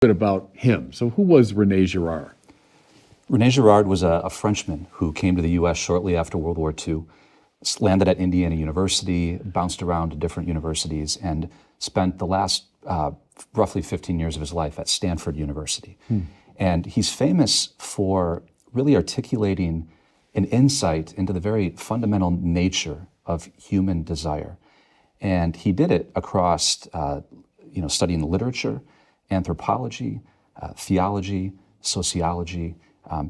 bit about him. So who was René Girard? René Girard was a Frenchman who came to the U.S. shortly after World War II, landed at Indiana University, bounced around to different universities, and spent the last roughly 15 years of his life at Stanford University. And he's famous for really articulating an insight into the very fundamental nature of human desire. And he did it across studying literature, anthropology, theology, sociology,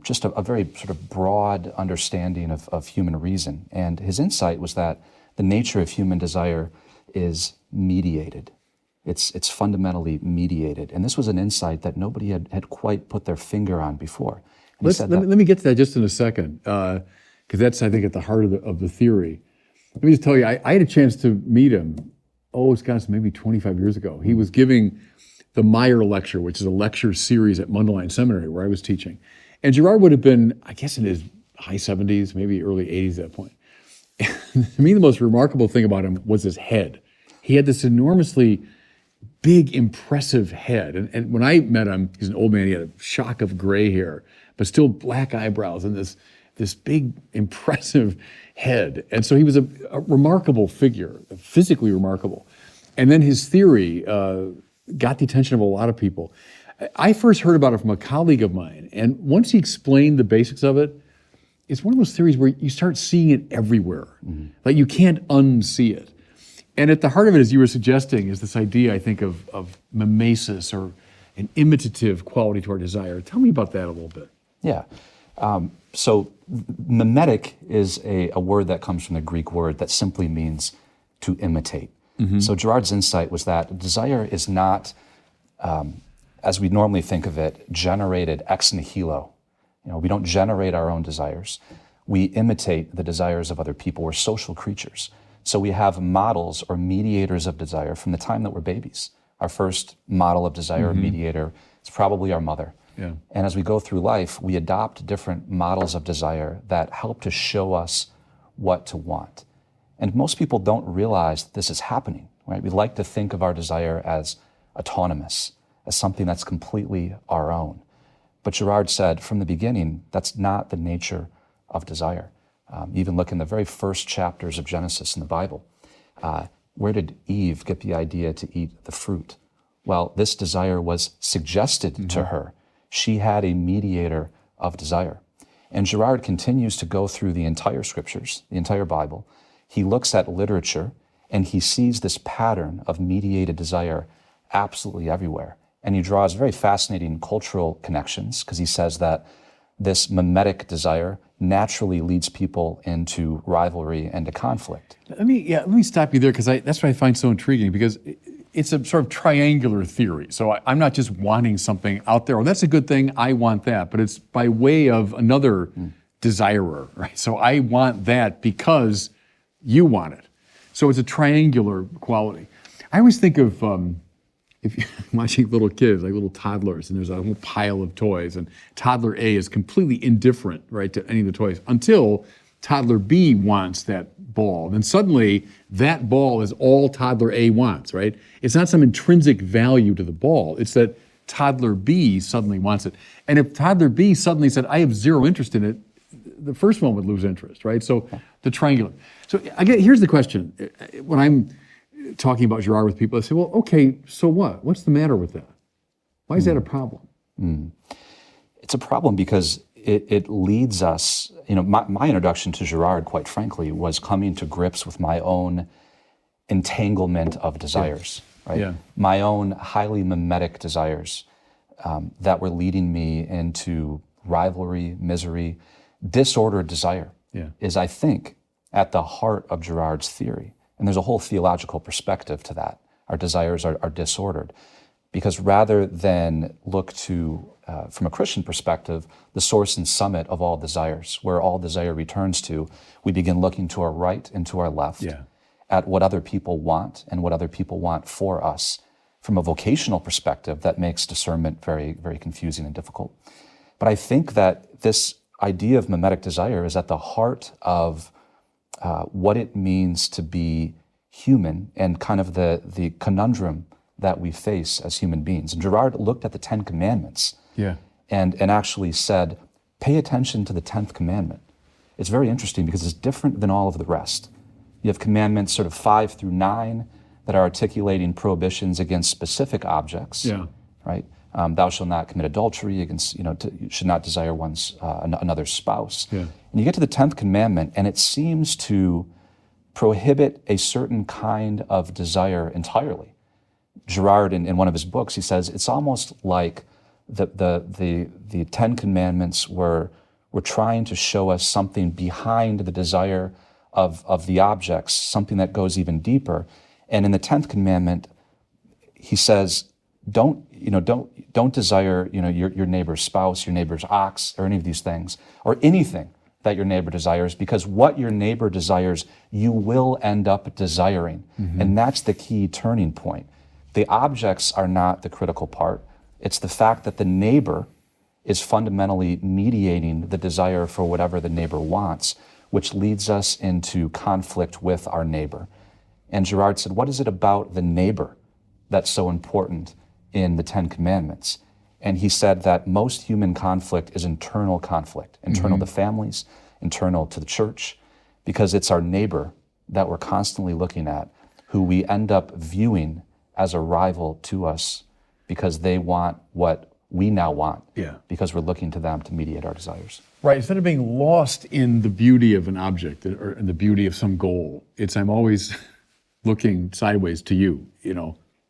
just a very sort of broad understanding of human reason. And his insight was that the nature of human desire is mediated. It's fundamentally mediated. And this was an insight that nobody had quite put their finger on before. Let me get to that just in a second, because that's, I think, at the heart of the theory. Let me just tell you, I had a chance to meet him, maybe 25 years ago. He was giving the Meyer Lecture, which is a lecture series at Mundelein Seminary where I was teaching. And Girard would have been, I guess, in his high 70s, maybe early 80s at that point. And to me, the most remarkable thing about him was his head. He had this enormously big, impressive head. And when I met him, he's an old man, he had a shock of gray hair, but still black eyebrows and this big, impressive head. And so he was a remarkable figure, physically remarkable. And then his theory got the attention of a lot of people. I first heard about it from a colleague of mine, and once he explained the basics of it, it's one of those theories where you start seeing it everywhere. Like you can't unsee it. And at the heart of it, as you were suggesting, is this idea, I think, of mimesis, or an imitative quality to our desire. Tell me about that a little bit. Yeah. So mimetic is a word that comes from the Greek word that simply means to imitate. So Girard's insight was that desire is not, as we normally think of it, generated ex nihilo. We don't generate our own desires. We imitate the desires of other people. We're social creatures. So we have models or mediators of desire from the time that we're babies. Our first model of desire, mediator, is probably our mother. Yeah. And as we go through life, we adopt different models of desire that help to show us what to want. And most people don't realize that this is happening, right? We like to think of our desire as autonomous, as something that's completely our own. But Girard said from the beginning, that's not the nature of desire. Even look in the very first chapters of Genesis in the Bible. Where did Eve get the idea to eat the fruit? Well, this desire was suggested to her. She had a mediator of desire. And Girard continues to go through the entire scriptures, the entire Bible. He looks at literature and he sees this pattern of mediated desire absolutely everywhere. And he draws very fascinating cultural connections because he says that this mimetic desire naturally leads people into rivalry and to conflict. Let me stop you there, because that's what I find so intriguing, because it's a sort of triangular theory. So I'm not just wanting something out there, that's a good thing, I want that, but it's by way of another desirer, right? So I want that because you want it. So it's a triangular quality. I always think of if you're watching little kids, like little toddlers, and there's a whole pile of toys, and toddler A is completely indifferent, right, to any of the toys until toddler B wants that ball. Then suddenly that ball is all toddler A wants, right? It's not some intrinsic value to the ball. It's that toddler B suddenly wants it. And if toddler B suddenly said, I have zero interest in it, the first one would lose interest, right? So the triangular. So again, here's the question. When I'm talking about Girard with people, I say, well, okay, so what? What's the matter with that? Why is that a problem? It's a problem because it leads us, my introduction to Girard, quite frankly, was coming to grips with my own entanglement of desires, right? Yeah. My own highly mimetic desires that were leading me into rivalry, misery. Disordered desire is, I think, at the heart of Girard's theory. And there's a whole theological perspective to that. Our desires are disordered. Because rather than look to, from a Christian perspective, the source and summit of all desires, where all desire returns to, we begin looking to our right and to our left at what other people want and what other people want for us. From a vocational perspective, that makes discernment very, very confusing and difficult. But I think that this idea of mimetic desire is at the heart of what it means to be human, and kind of the conundrum that we face as human beings. And Girard looked at the 10 Commandments Yeah. and actually said, pay attention to the 10th commandment. It's very interesting because it's different than all of the rest. You have commandments sort of 5 through 9 that are articulating prohibitions against specific objects, Yeah. right? Thou shalt not commit adultery against, you should not desire another's spouse. Yeah. And you get to the 10th commandment and it seems to prohibit a certain kind of desire entirely. Girard, in one of his books, he says it's almost like the 10 commandments were trying to show us something behind the desire of the objects, something that goes even deeper. And in the 10th commandment, he says, don't desire, your neighbor's spouse, your neighbor's ox, or any of these things, or anything that your neighbor desires, because what your neighbor desires, you will end up desiring. Mm-hmm. And that's the key turning point. The objects are not the critical part. It's the fact that the neighbor is fundamentally mediating the desire for whatever the neighbor wants, which leads us into conflict with our neighbor. And Girard said, what is it about the neighbor that's so important in the 10 Commandments? And he said that most human conflict is internal conflict, internal to families, internal to the church, because it's our neighbor that we're constantly looking at, who we end up viewing as a rival to us because they want what we now want, because we're looking to them to mediate our desires. Right, instead of being lost in the beauty of an object or in the beauty of some goal, I'm always looking sideways to you,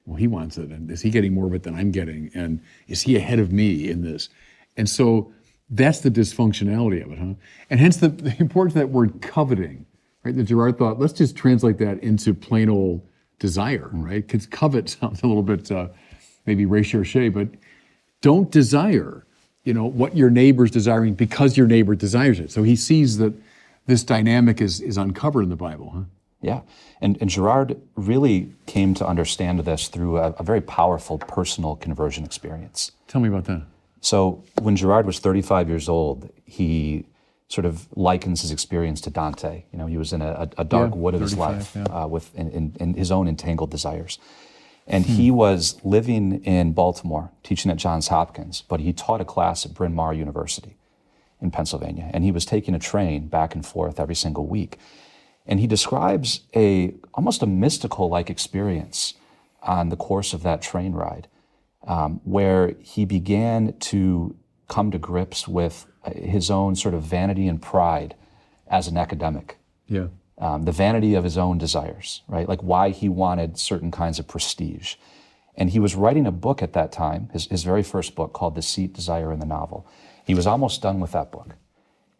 well, he wants it, and is he getting more of it than I'm getting, and is he ahead of me in this? And so that's the dysfunctionality of it, huh? And hence the importance of that word coveting, right? That Girard thought, let's just translate that into plain old desire, right? Because covet sounds a little bit maybe recherché, but don't desire, what your neighbor's desiring because your neighbor desires it. So he sees that this dynamic is uncovered in the Bible, huh? Yeah, and Girard really came to understand this through a very powerful personal conversion experience. Tell me about that. So when Girard was 35 years old, he sort of likens his experience to Dante. He was in a dark wood of his life with in his own entangled desires. And he was living in Baltimore, teaching at Johns Hopkins, but he taught a class at Bryn Mawr University in Pennsylvania. And he was taking a train back and forth every single week. And he describes almost a mystical-like experience on the course of that train ride, where he began to come to grips with his own sort of vanity and pride as an academic. Yeah. The vanity of his own desires, right? Like why he wanted certain kinds of prestige. And he was writing a book at that time, his very first book, called Deceit, Desire, and the Novel. He was almost done with that book.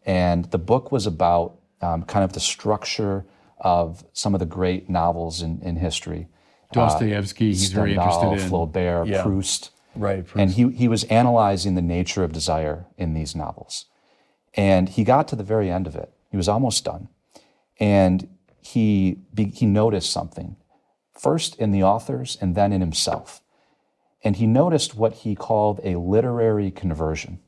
And the book was about kind of the structure of some of the great novels in history. Dostoevsky, he's very interested in. Flaubert, Proust. Right, Proust. And he was analyzing the nature of desire in these novels. And he got to the very end of it. He was almost done. And he noticed something, first in the authors and then in himself. And he noticed what he called a literary conversion.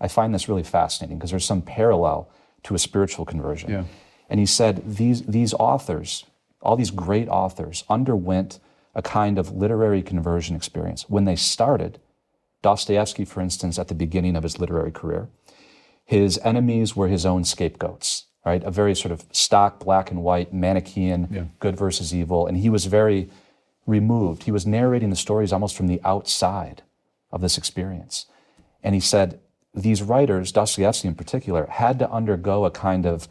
I find this really fascinating because there's some parallel to a spiritual conversion. Yeah. And he said these authors, all these great authors, underwent a kind of literary conversion experience. When they started, Dostoevsky, for instance, at the beginning of his literary career, his enemies were his own scapegoats, right? A very sort of stock, black and white, Manichaean, good versus evil. And he was very removed. He was narrating the stories almost from the outside of this experience. And he said, these writers, Dostoevsky in particular, had to undergo a kind of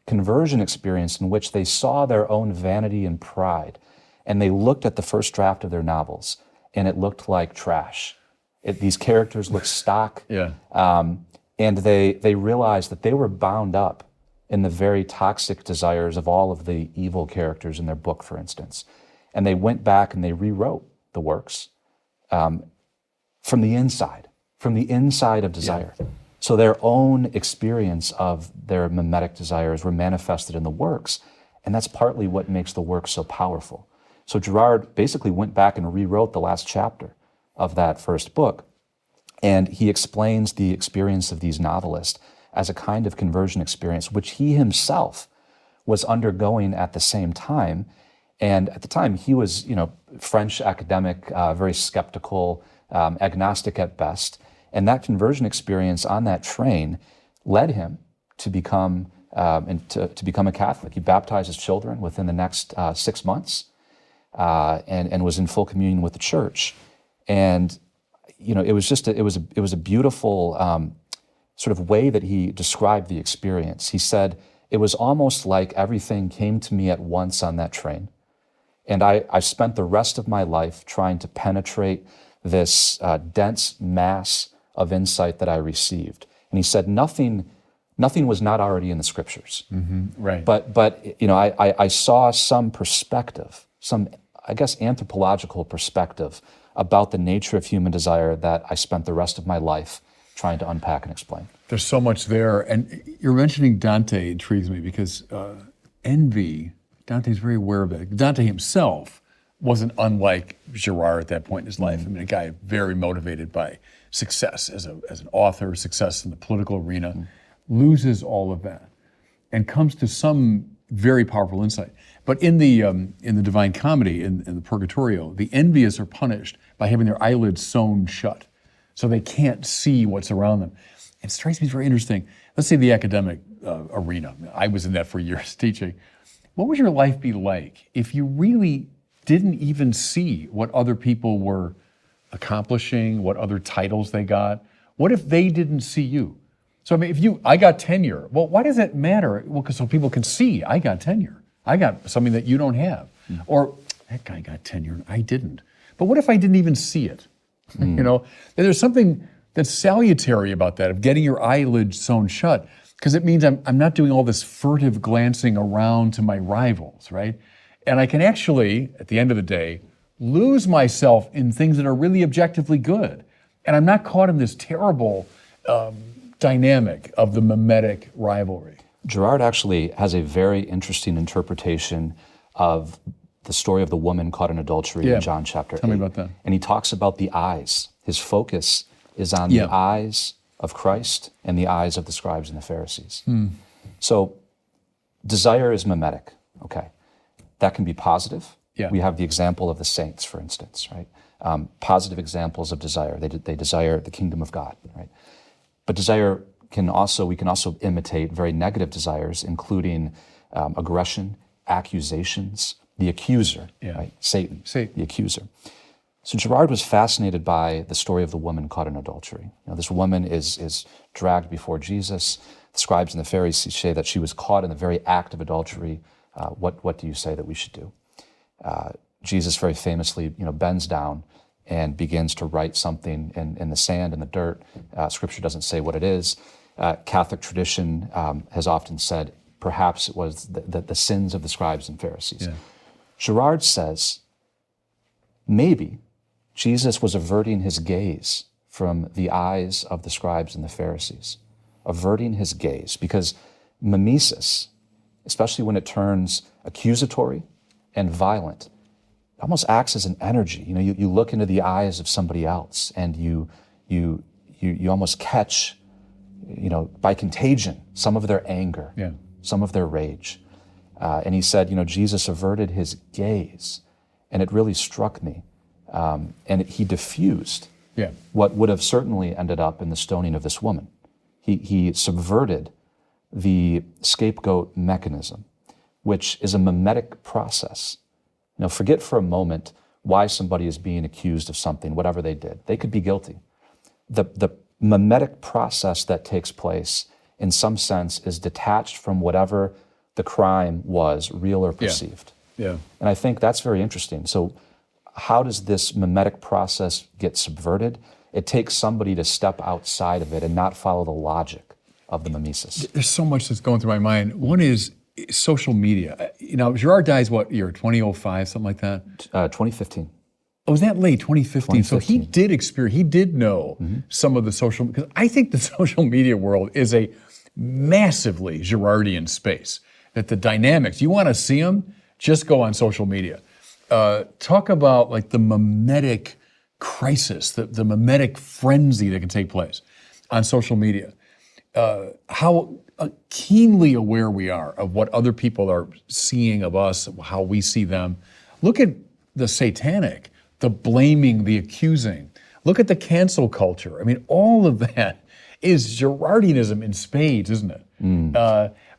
conversion experience in which they saw their own vanity and pride, and they looked at the first draft of their novels, and it looked like trash. These characters looked stock, and they realized that they were bound up in the very toxic desires of all of the evil characters in their book, for instance. And they went back and they rewrote the works from the inside of desire. Yeah. So their own experience of their mimetic desires were manifested in the works, and that's partly what makes the work so powerful. So Girard basically went back and rewrote the last chapter of that first book, and he explains the experience of these novelists as a kind of conversion experience, which he himself was undergoing at the same time. And at the time, he was, French academic, very skeptical, agnostic at best. And that conversion experience on that train led him to become to become a Catholic. He baptized his children within the next 6 months, and was in full communion with the church. And it was a beautiful sort of way that he described the experience. He said, it was almost like everything came to me at once on that train. And I spent the rest of my life trying to penetrate this dense mass of insight that I received. And he said, nothing was not already in the scriptures. Right. But I saw some perspective, some, I guess, anthropological perspective about the nature of human desire that I spent the rest of my life trying to unpack and explain. There's so much there. And you're mentioning Dante intrigues me because envy, Dante's very aware of it. Dante himself wasn't unlike Girard at that point in his life. I mean, a guy very motivated by success as an author, success in the political arena, loses all of that and comes to some very powerful insight. But in the Divine Comedy, in the Purgatorio, the envious are punished by having their eyelids sewn shut so they can't see what's around them. It strikes me as very interesting. Let's say the academic arena. I was in that for years teaching. What would your life be like if you really didn't even see what other people were accomplishing, what other titles they got? What if they didn't see you? So I mean, I got tenure. Well, why does that matter? Well, because so people can see I got tenure. I got something that you don't have. Or that guy got tenure and I didn't. But what if I didn't even see it? And there's something that's salutary about that, of getting your eyelids sewn shut, because it means I'm not doing all this furtive glancing around to my rivals, right? And I can actually, at the end of the day, lose myself in things that are really objectively good. And I'm not caught in this terrible dynamic of the mimetic rivalry. Girard actually has a very interesting interpretation of the story of the woman caught in adultery in John chapter 8. Tell me about that. And he talks about the eyes. His focus is on the eyes of Christ and the eyes of the scribes and the Pharisees. So desire is mimetic, okay? That can be positive. We have the example of the saints, for instance, right? Positive examples of desire. They desire the kingdom of God, right? But desire we can also imitate very negative desires, including aggression, accusations, the accuser, right? Satan, the accuser. So Girard was fascinated by the story of the woman caught in adultery. This woman is dragged before Jesus. The scribes and the Pharisees say that she was caught in the very act of adultery. What do you say that we should do? Jesus very famously, bends down and begins to write something in the sand, in the dirt. Scripture doesn't say what it is. Catholic tradition has often said perhaps it was the sins of the scribes and Pharisees. Girard says maybe Jesus was averting his gaze from the eyes of the scribes and the Pharisees, averting his gaze, because mimesis, especially when it turns accusatory and violent, almost acts as an energy. You look into the eyes of somebody else and you almost catch, by contagion, some of their anger, some of their rage. And he said, Jesus averted his gaze, and it really struck me. And he diffused what would have certainly ended up in the stoning of this woman. He subverted the scapegoat mechanism, which is a mimetic process. Forget for a moment why somebody is being accused of something, whatever they did. They could be guilty. The mimetic process that takes place, in some sense, is detached from whatever the crime was, real or perceived. And I think that's very interesting. So how does this mimetic process get subverted? It takes somebody to step outside of it and not follow the logic of the mimesis. There's so much that's going through my mind. One is social media. Girard dies what year? 2005, something like that? 2015. Oh, was that late, 2015? So he did know some of the social, because I think the social media world is a massively Girardian space. That the dynamics, you want to see them, just go on social media. Talk about like the mimetic crisis, the mimetic frenzy that can take place on social media. How keenly aware we are of what other people are seeing of us, how we see them. Look at the satanic, the blaming, the accusing. Look at the cancel culture. I mean, all of that is Girardianism in spades, isn't it?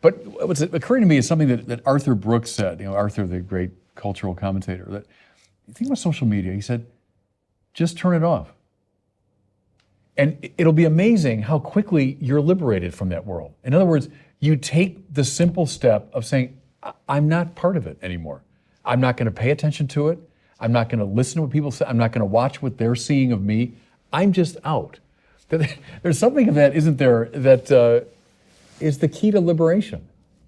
But what's occurring to me is something that Arthur Brooks said, Arthur, the great cultural commentator, that you think about social media, he said, just turn it off. And it'll be amazing how quickly you're liberated from that world. In other words, you take the simple step of saying, I'm not part of it anymore. I'm not going to pay attention to it. I'm not going to listen to what people say. I'm not going to watch what they're seeing of me. I'm just out. There's something of that, isn't there, that is the key to liberation.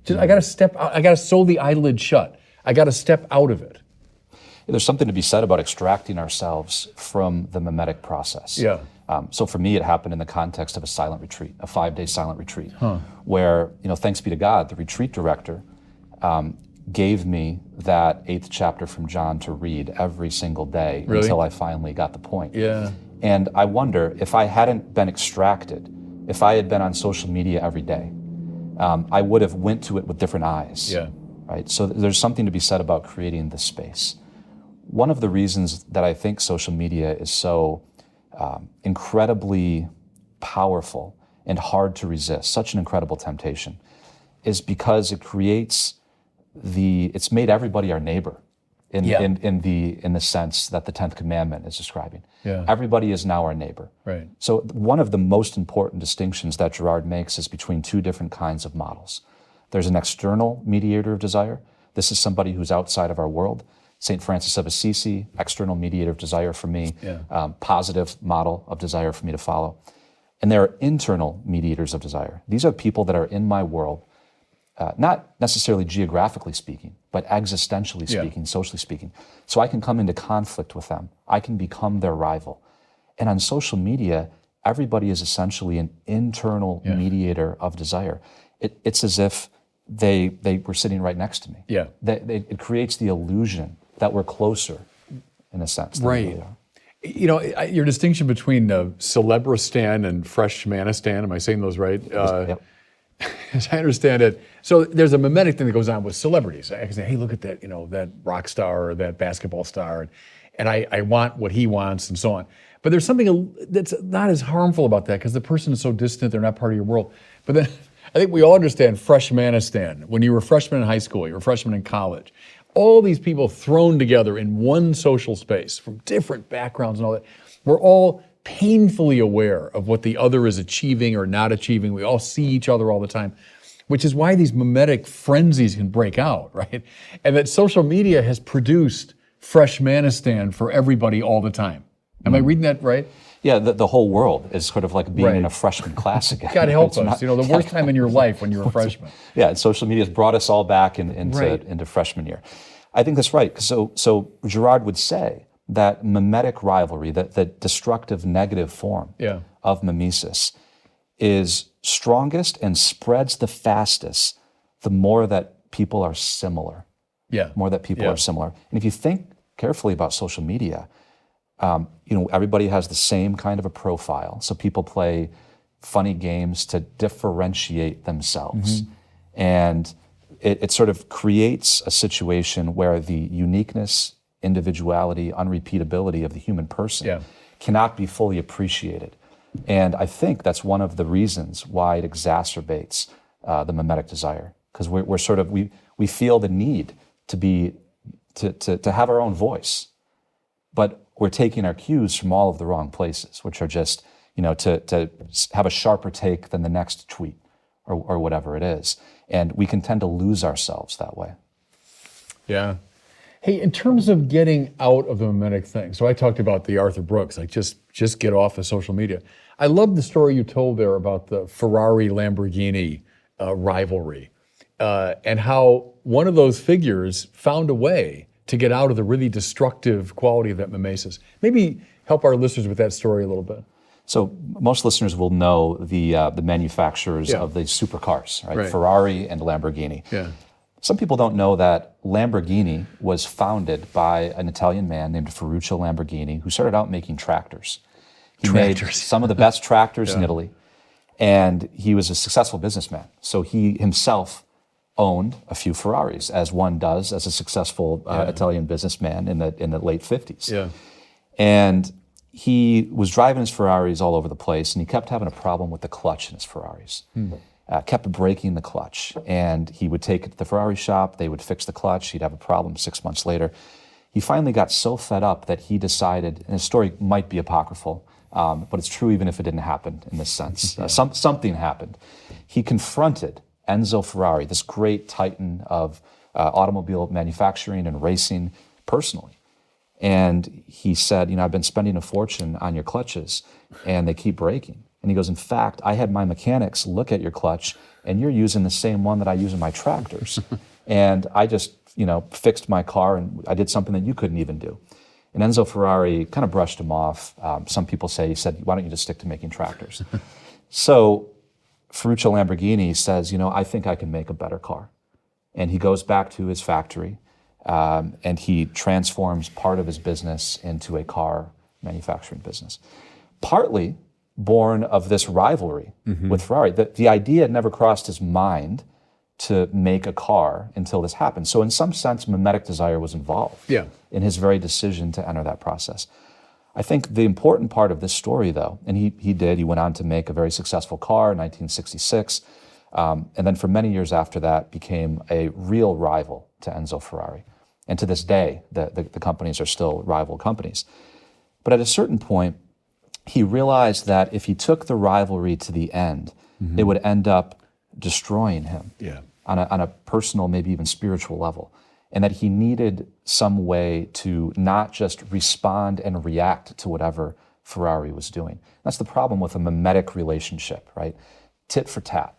I got to step out. I got to sew the eyelid shut. I got to step out of it. There's something to be said about extracting ourselves from the mimetic process. Yeah. So for me, it happened in the context of a silent retreat, a 5-day silent retreat, where, thanks be to God, the retreat director gave me that 8th chapter from John to read every single day until I finally got the point. Yeah. And I wonder, if I hadn't been extracted, if I had been on social media every day, I would have went to it with different eyes. Yeah. Right? So there's something to be said about creating this space. One of the reasons that I think social media is so incredibly powerful and hard to resist, such an incredible temptation, is because it creates it's made everybody our neighbor in the sense that the 10th commandment is describing. Yeah. Everybody is now our neighbor. Right. So one of the most important distinctions that Girard makes is between two different kinds of models. There's an external mediator of desire. This is somebody who's outside of our world. St. Francis of Assisi, external mediator of desire for me, positive model of desire for me to follow. And there are internal mediators of desire. These are people that are in my world, not necessarily geographically speaking, but existentially speaking, socially speaking. So I can come into conflict with them. I can become their rival. And on social media, everybody is essentially an internal mediator of desire. It's as if they were sitting right next to me. Yeah. It creates the illusion that we're closer, in a sense, than we really are. Your distinction between Celebristan and Freshmanistan, am I saying those right? Yep. As I understand it, so there's a mimetic thing that goes on with celebrities. I can say, hey, look at that, that rock star or that basketball star, and I want what he wants and so on. But there's something that's not as harmful about that because the person is so distant, they're not part of your world. But then I think we all understand Freshmanistan. When you were a freshman in high school, you were a freshman in college, all these people thrown together in one social space from different backgrounds and all that, we're all painfully aware of what the other is achieving or not achieving. We all see each other all the time, which is why these mimetic frenzies can break out, right? And that social media has produced Freshmanistan for everybody all the time. Am I reading that right? Yeah, the whole world is sort of like being in a freshman class again. God help us, the worst time in your life when you're a freshman. Yeah, and social media has brought us all back into freshman year. I think that's right. So Girard would say that mimetic rivalry, the destructive negative form of mimesis, is strongest and spreads the fastest the more that people are similar. Yeah. More that people are similar. And if you think carefully about social media, everybody has the same kind of a profile. So people play funny games to differentiate themselves. And it sort of creates a situation where the uniqueness, individuality, unrepeatability of the human person cannot be fully appreciated. And I think that's one of the reasons why it exacerbates the mimetic desire, because we feel the need to have our own voice, but we're taking our cues from all of the wrong places, which are just to have a sharper take than the next tweet or whatever it is, and we can tend to lose ourselves that way. Yeah. Hey, in terms of getting out of the mimetic thing, so I talked about the Arthur Brooks, like just get off of social media. I love the story you told there about the Ferrari-Lamborghini rivalry and how one of those figures found a way to get out of the really destructive quality of that mimesis. Maybe help our listeners with that story a little bit. So most listeners will know the manufacturers of the supercars, right? Ferrari and Lamborghini. Yeah. Some people don't know that Lamborghini was founded by an Italian man named Ferruccio Lamborghini, who started out making tractors. He made some of the best tractors in Italy. And he was a successful businessman. So he himself owned a few Ferraris, as one does as a successful Italian businessman in the late 50s. Yeah. And he was driving his Ferraris all over the place, and he kept having a problem with the clutch in his Ferraris. Kept breaking the clutch. And he would take it to the Ferrari shop, they would fix the clutch, he'd have a problem 6 months later. He finally got so fed up that he decided, and his story might be apocryphal, but it's true even if it didn't happen in this sense. Something happened. He confronted Enzo Ferrari, this great titan of automobile manufacturing and racing, personally. And he said, I've been spending a fortune on your clutches and they keep breaking. And he goes, in fact, I had my mechanics look at your clutch and you're using the same one that I use in my tractors. And I just, fixed my car and I did something that you couldn't even do. And Enzo Ferrari kind of brushed him off. Some people say, he said, why don't you just stick to making tractors? So Ferruccio Lamborghini says, I think I can make a better car. And he goes back to his factory and he transforms part of his business into a car manufacturing business. Partly born of this rivalry with Ferrari. The idea had never crossed his mind to make a car until this happened. So in some sense, mimetic desire was involved in his very decision to enter that process. I think the important part of this story, though, and he went on to make a very successful car in 1966, and then for many years after that became a real rival to Enzo Ferrari. And to this day, the companies are still rival companies. But at a certain point, he realized that if he took the rivalry to the end, it would end up destroying him on a personal, maybe even spiritual level. And that he needed some way to not just respond and react to whatever Ferrari was doing. That's the problem with a mimetic relationship, right? Tit for tat.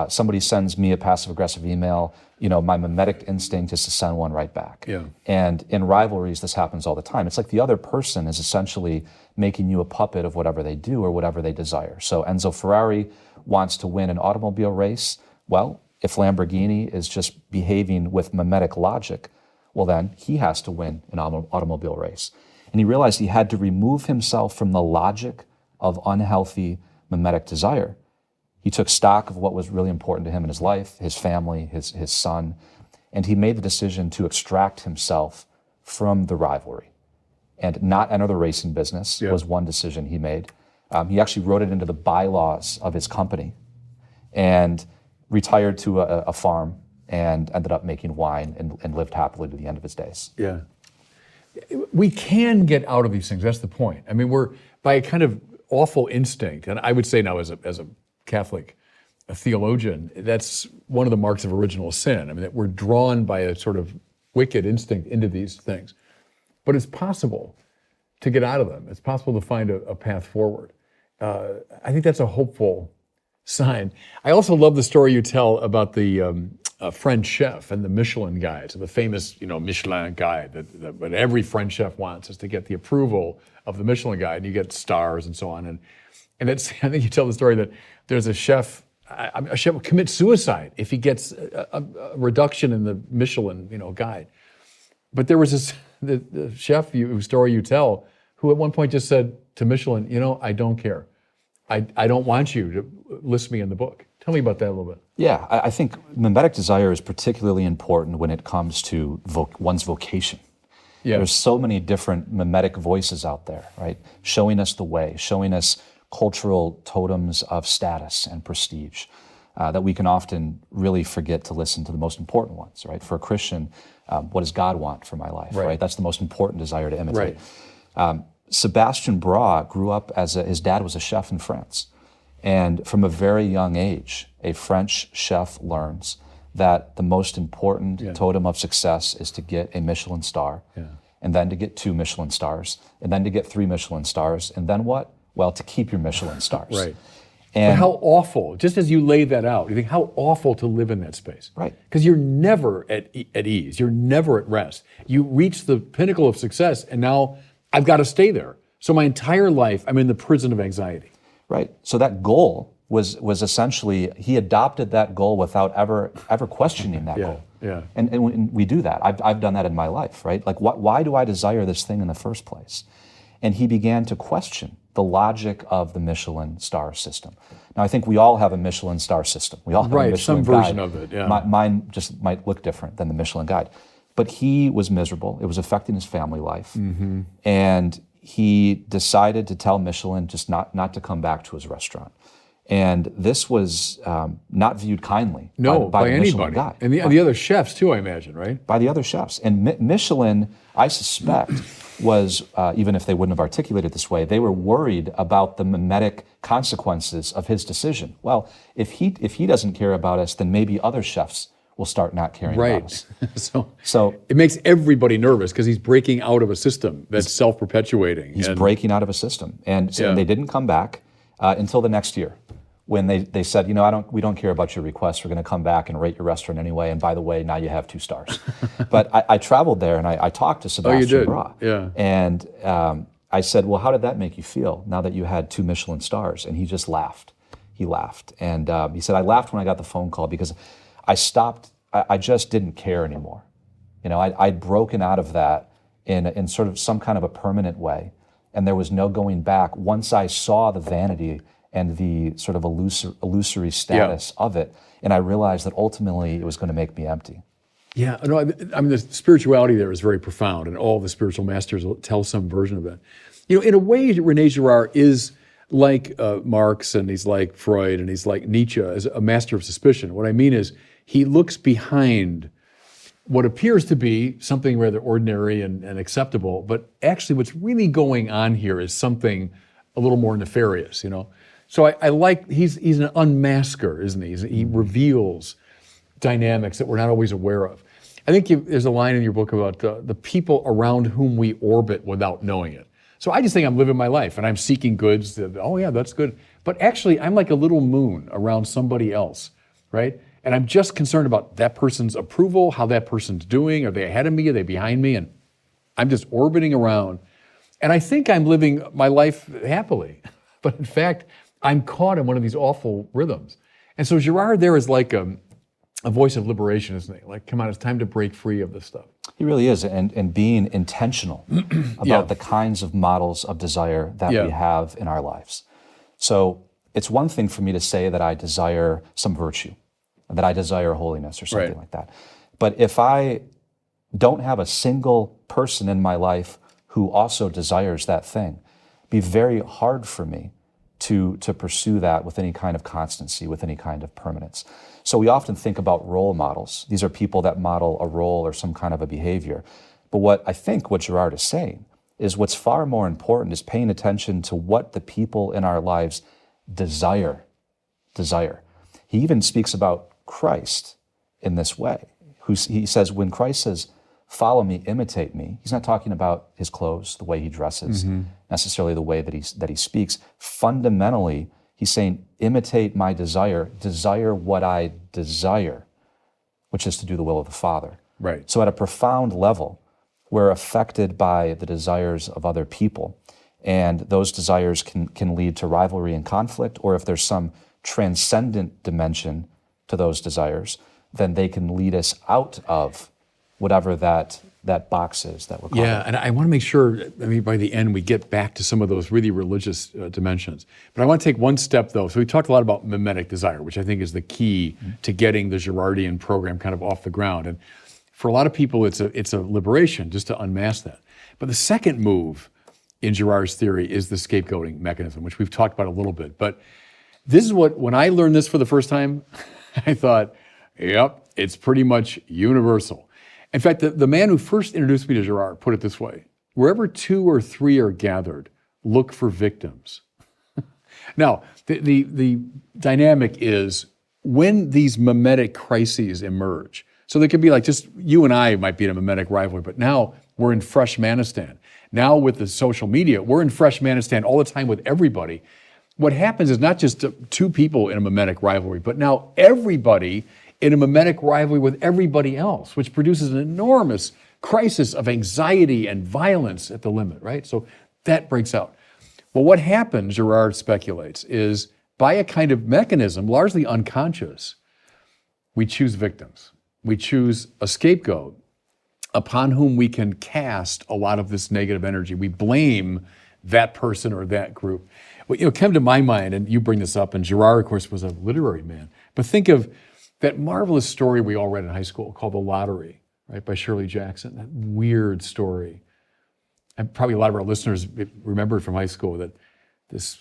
Somebody sends me a passive-aggressive email, my mimetic instinct is to send one right back. And in rivalries, this happens all the time. It's like the other person is essentially making you a puppet of whatever they do or whatever they desire. So Enzo Ferrari wants to win an automobile race. Well, if Lamborghini is just behaving with mimetic logic, well then he has to win an automobile race. And he realized he had to remove himself from the logic of unhealthy mimetic desire. He took stock of what was really important to him in his life, his family, his son, and he made the decision to extract himself from the rivalry and not enter the racing business was one decision he made. He actually wrote it into the bylaws of his company and retired to a farm and ended up making wine and lived happily to the end of his days. We can get out of these things. That's the point. I mean, we're by a kind of awful instinct, and I would say now as a Catholic, a theologian, that's one of the marks of original sin. I mean, that we're drawn by a sort of wicked instinct into these things. But it's possible to get out of them. It's possible to find a path forward. I think that's a hopeful sign. I also love the story you tell about the French chef and the Michelin guide, so the famous, Michelin guide that what every French chef wants is to get the approval of the Michelin guide, and you get stars and so on. And it's, I think you tell the story that there's a chef will commit suicide if he gets a reduction in the Michelin, guide. But there was the chef whose story you tell, who at one point just said to Michelin, I don't care. I don't want you to list me in the book. Tell me about that a little bit. Yeah, I think mimetic desire is particularly important when it comes to one's vocation. There's so many different mimetic voices out there, right? Showing us the way, showing us cultural totems of status and prestige that we can often really forget to listen to the most important ones, right? For a Christian, what does God want for my life, right? That's the most important desire to imitate. Sebastian Bra grew up his dad was a chef in France. And from a very young age, a French chef learns that the most important totem of success is to get a Michelin star, and then to get 2 Michelin stars, and then to get 3 Michelin stars, and then what? Well, to keep your Michelin stars. And but how awful, just as you lay that out, you think how awful to live in that space. Because you're never at ease, you're never at rest. You reach the pinnacle of success, and now I've got to stay there. So my entire life, I'm in the prison of anxiety. So that goal was essentially, he adopted that goal without ever questioning that goal. And we do that. I've done that in my life, right? Like, why do I desire this thing in the first place? And he began to question the logic of the Michelin star system. Now, I think we all have a Michelin star system. We all have a Right, Michelin some version guide. of it, yeah. Mine just might look different than the Michelin guide. But he was miserable. It was affecting his family life. Mm-hmm. And he decided to tell Michelin just not to come back to his restaurant. And this was not viewed kindly by the Michelin anybody. guide. And the other chefs too, I imagine, right? By the other chefs. And Michelin, I suspect, was, even if they wouldn't have articulated it this way, they were worried about the mimetic consequences of his decision. Well, if he doesn't care about us, then maybe other chefs will start not caring about us. So it makes everybody nervous because he's breaking out of a system that's self-perpetuating. He's breaking out of a system. And so they didn't come back until the next year, when they said, we don't care about your requests. We're going to come back and rate your restaurant anyway. And by the way, now you have 2 stars. But I traveled there and I talked to Sebastian Bra. Yeah. And I said, well, how did that make you feel now that you had 2 Michelin stars? And he just laughed. He laughed. And he said, I laughed when I got the phone call because I stopped. I just didn't care anymore. I'd broken out of that in sort of some kind of a permanent way. And there was no going back once I saw the vanity and the sort of illusory status of it. And I realized that ultimately it was going to make me empty. Yeah, no, I mean, the spirituality there is very profound, and all the spiritual masters will tell some version of that. In a way, René Girard is like Marx, and he's like Freud, and he's like Nietzsche as a master of suspicion. What I mean is, he looks behind what appears to be something rather ordinary and acceptable, but actually what's really going on here is something a little more nefarious, So I like, he's an unmasker, isn't he? He reveals dynamics that we're not always aware of. I think there's a line in your book about the people around whom we orbit without knowing it. So I just think I'm living my life and I'm seeking goods that, oh yeah, that's good. But actually I'm like a little moon around somebody else, right? And I'm just concerned about that person's approval, how that person's doing. Are they ahead of me? Are they behind me? And I'm just orbiting around. And I think I'm living my life happily. But in fact, I'm caught in one of these awful rhythms. And so Girard there is like a voice of liberation, isn't he? Like, come on, it's time to break free of this stuff. He really is, and being intentional about the kinds of models of desire that we have in our lives. So it's one thing for me to say that I desire some virtue, that I desire holiness or something like that. But if I don't have a single person in my life who also desires that thing, it'd be very hard for me to pursue that with any kind of constancy, with any kind of permanence. So we often think about role models. These are people that model a role or some kind of a behavior. But what Girard is saying is what's far more important is paying attention to what the people in our lives desire. He even speaks about Christ in this way. He says, when Christ says, follow me, imitate me, he's not talking about his clothes, the way he dresses, necessarily the way that he speaks. Fundamentally, he's saying, imitate my desire what I desire, which is to do the will of the Father. Right. So at a profound level, we're affected by the desires of other people. And those desires can lead to rivalry and conflict, or if there's some transcendent dimension to those desires, then they can lead us out of whatever that box is that we're calling. Yeah, and I want to make sure, by the end we get back to some of those really religious dimensions. But I want to take one step though. So we talked a lot about mimetic desire, which I think is the key to getting the Girardian program kind of off the ground. And for a lot of people, it's a liberation just to unmask that. But the second move in Girard's theory is the scapegoating mechanism, which we've talked about a little bit. But this is when I learned this for the first time, I thought, yep, it's pretty much universal. In fact, the man who first introduced me to Girard put it this way: wherever 2 or 3 are gathered, look for victims. Now, the dynamic is when these mimetic crises emerge. So there could be like just you and I might be in a mimetic rivalry, but now we're in fresh Manistan. Now with the social media, we're in fresh Manistan all the time with everybody. What happens is not just 2 people in a mimetic rivalry, but now everybody in a mimetic rivalry with everybody else, which produces an enormous crisis of anxiety and violence at the limit, right? So that breaks out. Well, what happens, Girard speculates, is by a kind of mechanism, largely unconscious, we choose victims. We choose a scapegoat upon whom we can cast a lot of this negative energy. We blame that person or that group. What came to my mind, and you bring this up, and Girard, of course, was a literary man, but think of that marvelous story we all read in high school called The Lottery, right, by Shirley Jackson, that weird story. And probably a lot of our listeners remember it from high school, that this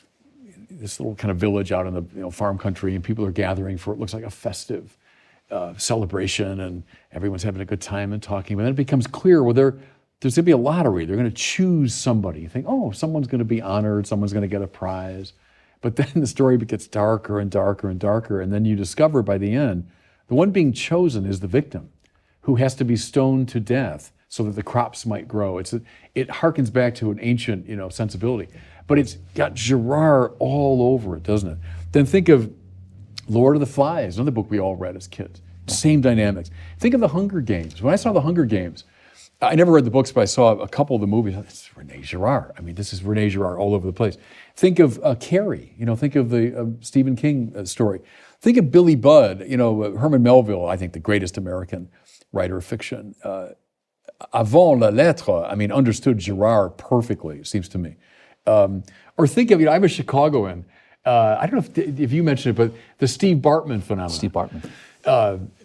little kind of village out in the farm country, and people are gathering for what looks like a festive celebration, and everyone's having a good time and talking. But then it becomes clear, well, there's going to be a lottery. They're going to choose somebody. You think, oh, someone's going to be honored, someone's going to get a prize. But then the story gets darker and darker and darker, and then you discover by the end, the one being chosen is the victim, who has to be stoned to death so that the crops might grow. It harkens back to an ancient, sensibility, but it's got Girard all over it, doesn't it? Then think of Lord of the Flies, another book we all read as kids. Same dynamics. Think of the Hunger Games. When I saw the Hunger Games, I never read the books, but I saw a couple of the movies. It's René Girard. I mean, this is René Girard all over the place. Think of Carrie. Think of the Stephen King story. Think of Billy Budd. Herman Melville. I think the greatest American writer of fiction. Avant la lettre. I mean, understood Girard perfectly. It seems to me. Or think of I'm a Chicagoan. I don't know if you mentioned it, but the Steve Bartman phenomenon. Steve Bartman.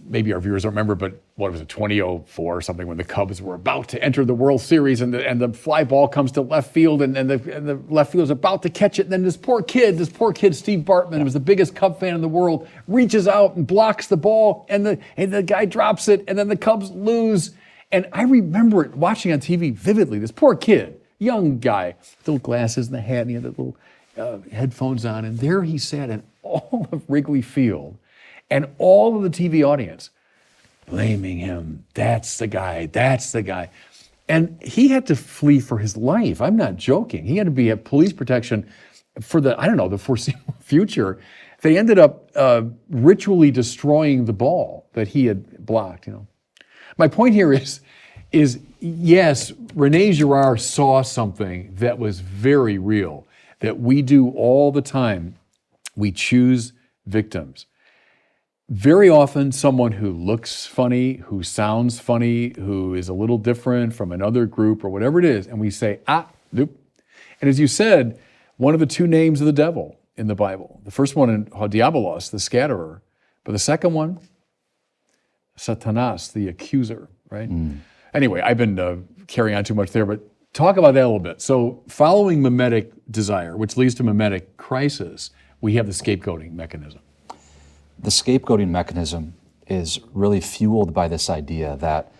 Maybe our viewers don't remember, but what was it, 2004 or something, when the Cubs were about to enter the World Series, and the fly ball comes to left field, and the left field is about to catch it, and then this poor kid, Steve Bartman, who was the biggest Cub fan in the world, reaches out and blocks the ball, and the guy drops it, and then the Cubs lose. And I remember it watching on TV vividly. This poor kid, young guy, little glasses and the hat, and he had the little headphones on, and there he sat in all of Wrigley Field, and all of the TV audience blaming him. That's the guy. And he had to flee for his life. I'm not joking. He had to be at police protection for the foreseeable future. They ended up ritually destroying the ball that he had blocked. My point here is yes, René Girard saw something that was very real, that we do all the time. We choose victims. Very often someone who looks funny, who sounds funny, who is a little different from another group or whatever it is, and we say, nope. And as you said, one of the two names of the devil in the Bible. The first one, diabolos, the scatterer, but the second one, Satanas, the accuser, right? Anyway, I've been carrying on too much there, but talk about that a little bit. So following mimetic desire, which leads to mimetic crisis, we have the scapegoating mechanism. The scapegoating mechanism is really fueled by this idea that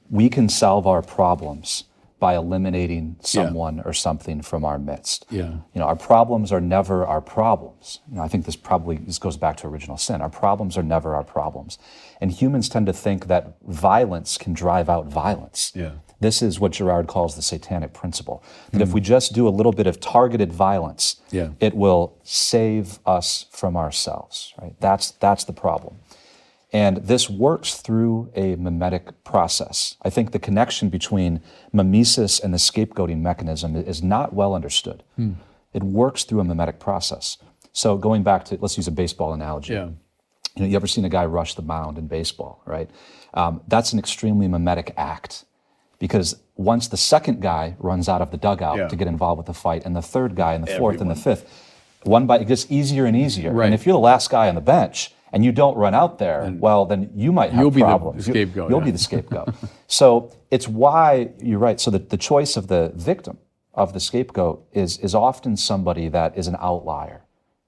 we can solve our problems by eliminating someone or something from our midst. Our problems are never our problems. I think this goes back to original sin. Our problems are never our problems. And humans tend to think that violence can drive out violence. This is what Girard calls the satanic principle. That if we just do a little bit of targeted violence, it will save us from ourselves, right? That's the problem. And this works through a mimetic process. I think the connection between mimesis and the scapegoating mechanism is not well understood. It works through a mimetic process. So going back to, let's use a baseball analogy. You ever seen a guy rush the mound in baseball, right? That's an extremely mimetic act, because once the second guy runs out of the dugout to get involved with the fight, and the third guy, and the fourth, and the fifth, it gets easier and easier. Right. And if you're the last guy on the bench, and you don't run out there, then you might have problems. You'll be the scapegoat. You'll be the scapegoat. So it's why, you're right, so the choice of the victim, of the scapegoat, is often somebody that is an outlier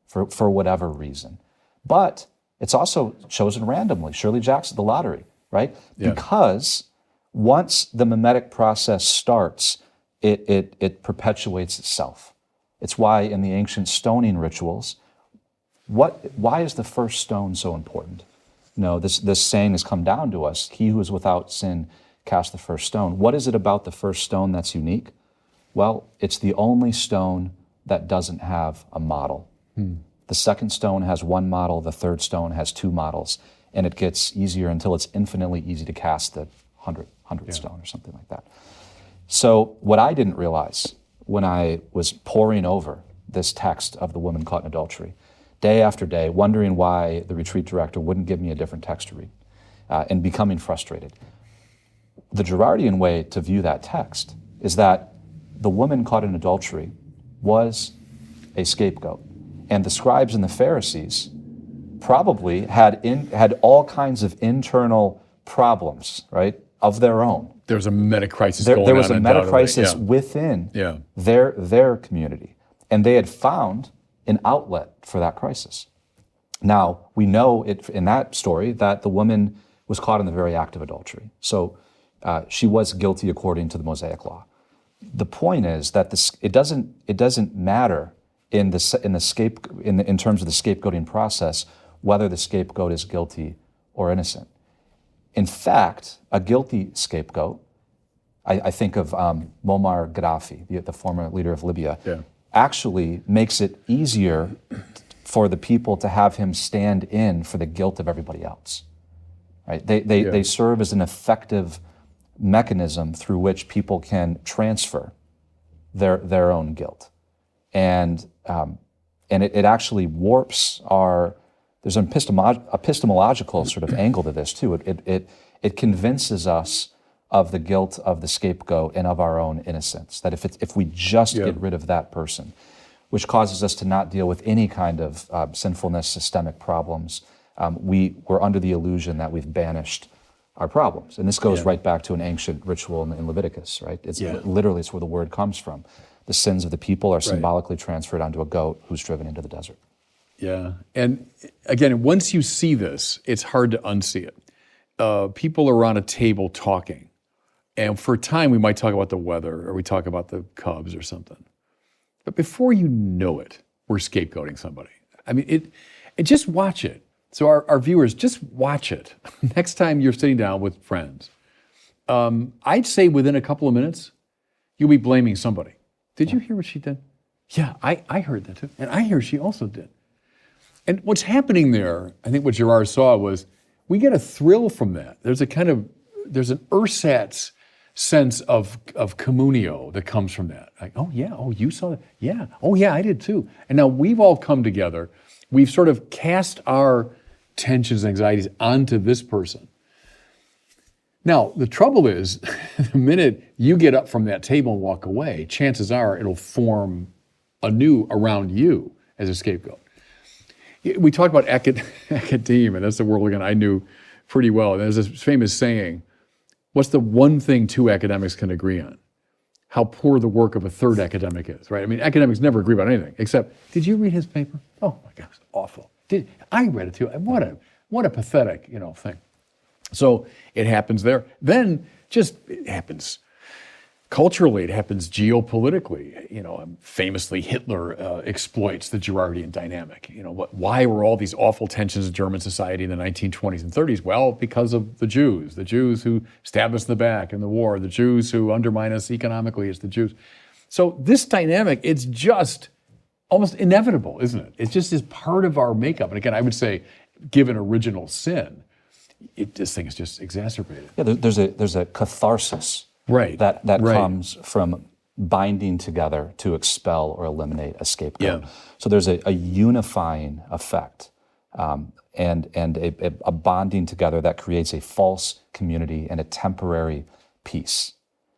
for whatever reason. But it's also chosen randomly. Shirley Jackson, the lottery, right? Because once the mimetic process starts, it perpetuates itself. It's why in the ancient stoning rituals, why is the first stone so important? This saying has come down to us, he who is without sin cast the first stone. What is it about the first stone that's unique? Well, it's the only stone that doesn't have a model. The second stone has one model, the third stone has two models, and it gets easier until it's infinitely easy to cast the 100th stone or something like that. So what I didn't realize when I was poring over this text of the woman caught in adultery, day after day, wondering why the retreat director wouldn't give me a different text to read, and becoming frustrated. The Girardian way to view that text is that the woman caught in adultery was a scapegoat. And the scribes and the Pharisees probably had all kinds of internal problems, right, of their own. There was a meta-crisis going on. There was a meta-crisis yeah. within Yeah. their community. And they had found an outlet for that crisis. Now, we know in that story that the woman was caught in the very act of adultery. So she was guilty according to the Mosaic law. The point is that it doesn't matter in terms of the scapegoating process whether the scapegoat is guilty or innocent. In fact, a guilty scapegoat, I think of Muammar Gaddafi, the former leader of Libya, actually makes it easier for the people to have him stand in for the guilt of everybody else. Right? They serve as an effective mechanism through which people can transfer their own guilt, and it actually warps our. There's an epistemological sort of angle to this too. It convinces us of the guilt of the scapegoat and of our own innocence. That if we just get rid of that person, which causes us to not deal with any kind of sinfulness, systemic problems, we're under the illusion that we've banished our problems. And this goes right back to an ancient ritual in Leviticus, right? Literally, it's where the word comes from. The sins of the people are symbolically transferred onto a goat who's driven into the desert. Yeah, and again, once you see this, it's hard to unsee it. People are around a table talking, and for a time we might talk about the weather, or we talk about the Cubs or something. But before you know it, we're scapegoating somebody. I mean, it just watch it. So our viewers, just watch it. Next time you're sitting down with friends, I'd say within a couple of minutes, you'll be blaming somebody. Did you hear what she did? Yeah, I heard that too. And I hear she also did. And what's happening there, I think what Gerard saw was, we get a thrill from that. There's an ersatz sense of communio that comes from that. Like, oh yeah, oh you saw that? Yeah, oh yeah, I did too. And now we've all come together. We've sort of cast our tensions and anxieties onto this person. Now, the trouble is, the minute you get up from that table and walk away, chances are it'll form anew around you as a scapegoat. We talked about academia, and that's the world again I knew pretty well. And there's this famous saying, what's the one thing two academics can agree on? How poor the work of a third academic is, right? I mean, academics never agree about anything, except, did you read his paper? Oh my gosh, awful. I read it too. What a pathetic, thing. So it happens there. Then it happens culturally, it happens geopolitically. Famously Hitler exploits the Girardian dynamic. Why were all these awful tensions in German society in the 1920s and 30s? Well, because of the Jews who stabbed us in the back in the war, the Jews who undermine us economically, it's the Jews. So this dynamic, it's just almost inevitable, isn't it? It just is part of our makeup. And again, I would say, given original sin, this thing is just exacerbated. Yeah, there's a catharsis that comes from binding together to expel or eliminate a scapegoat. Yeah. So there's a unifying effect and a bonding together that creates a false community and a temporary peace.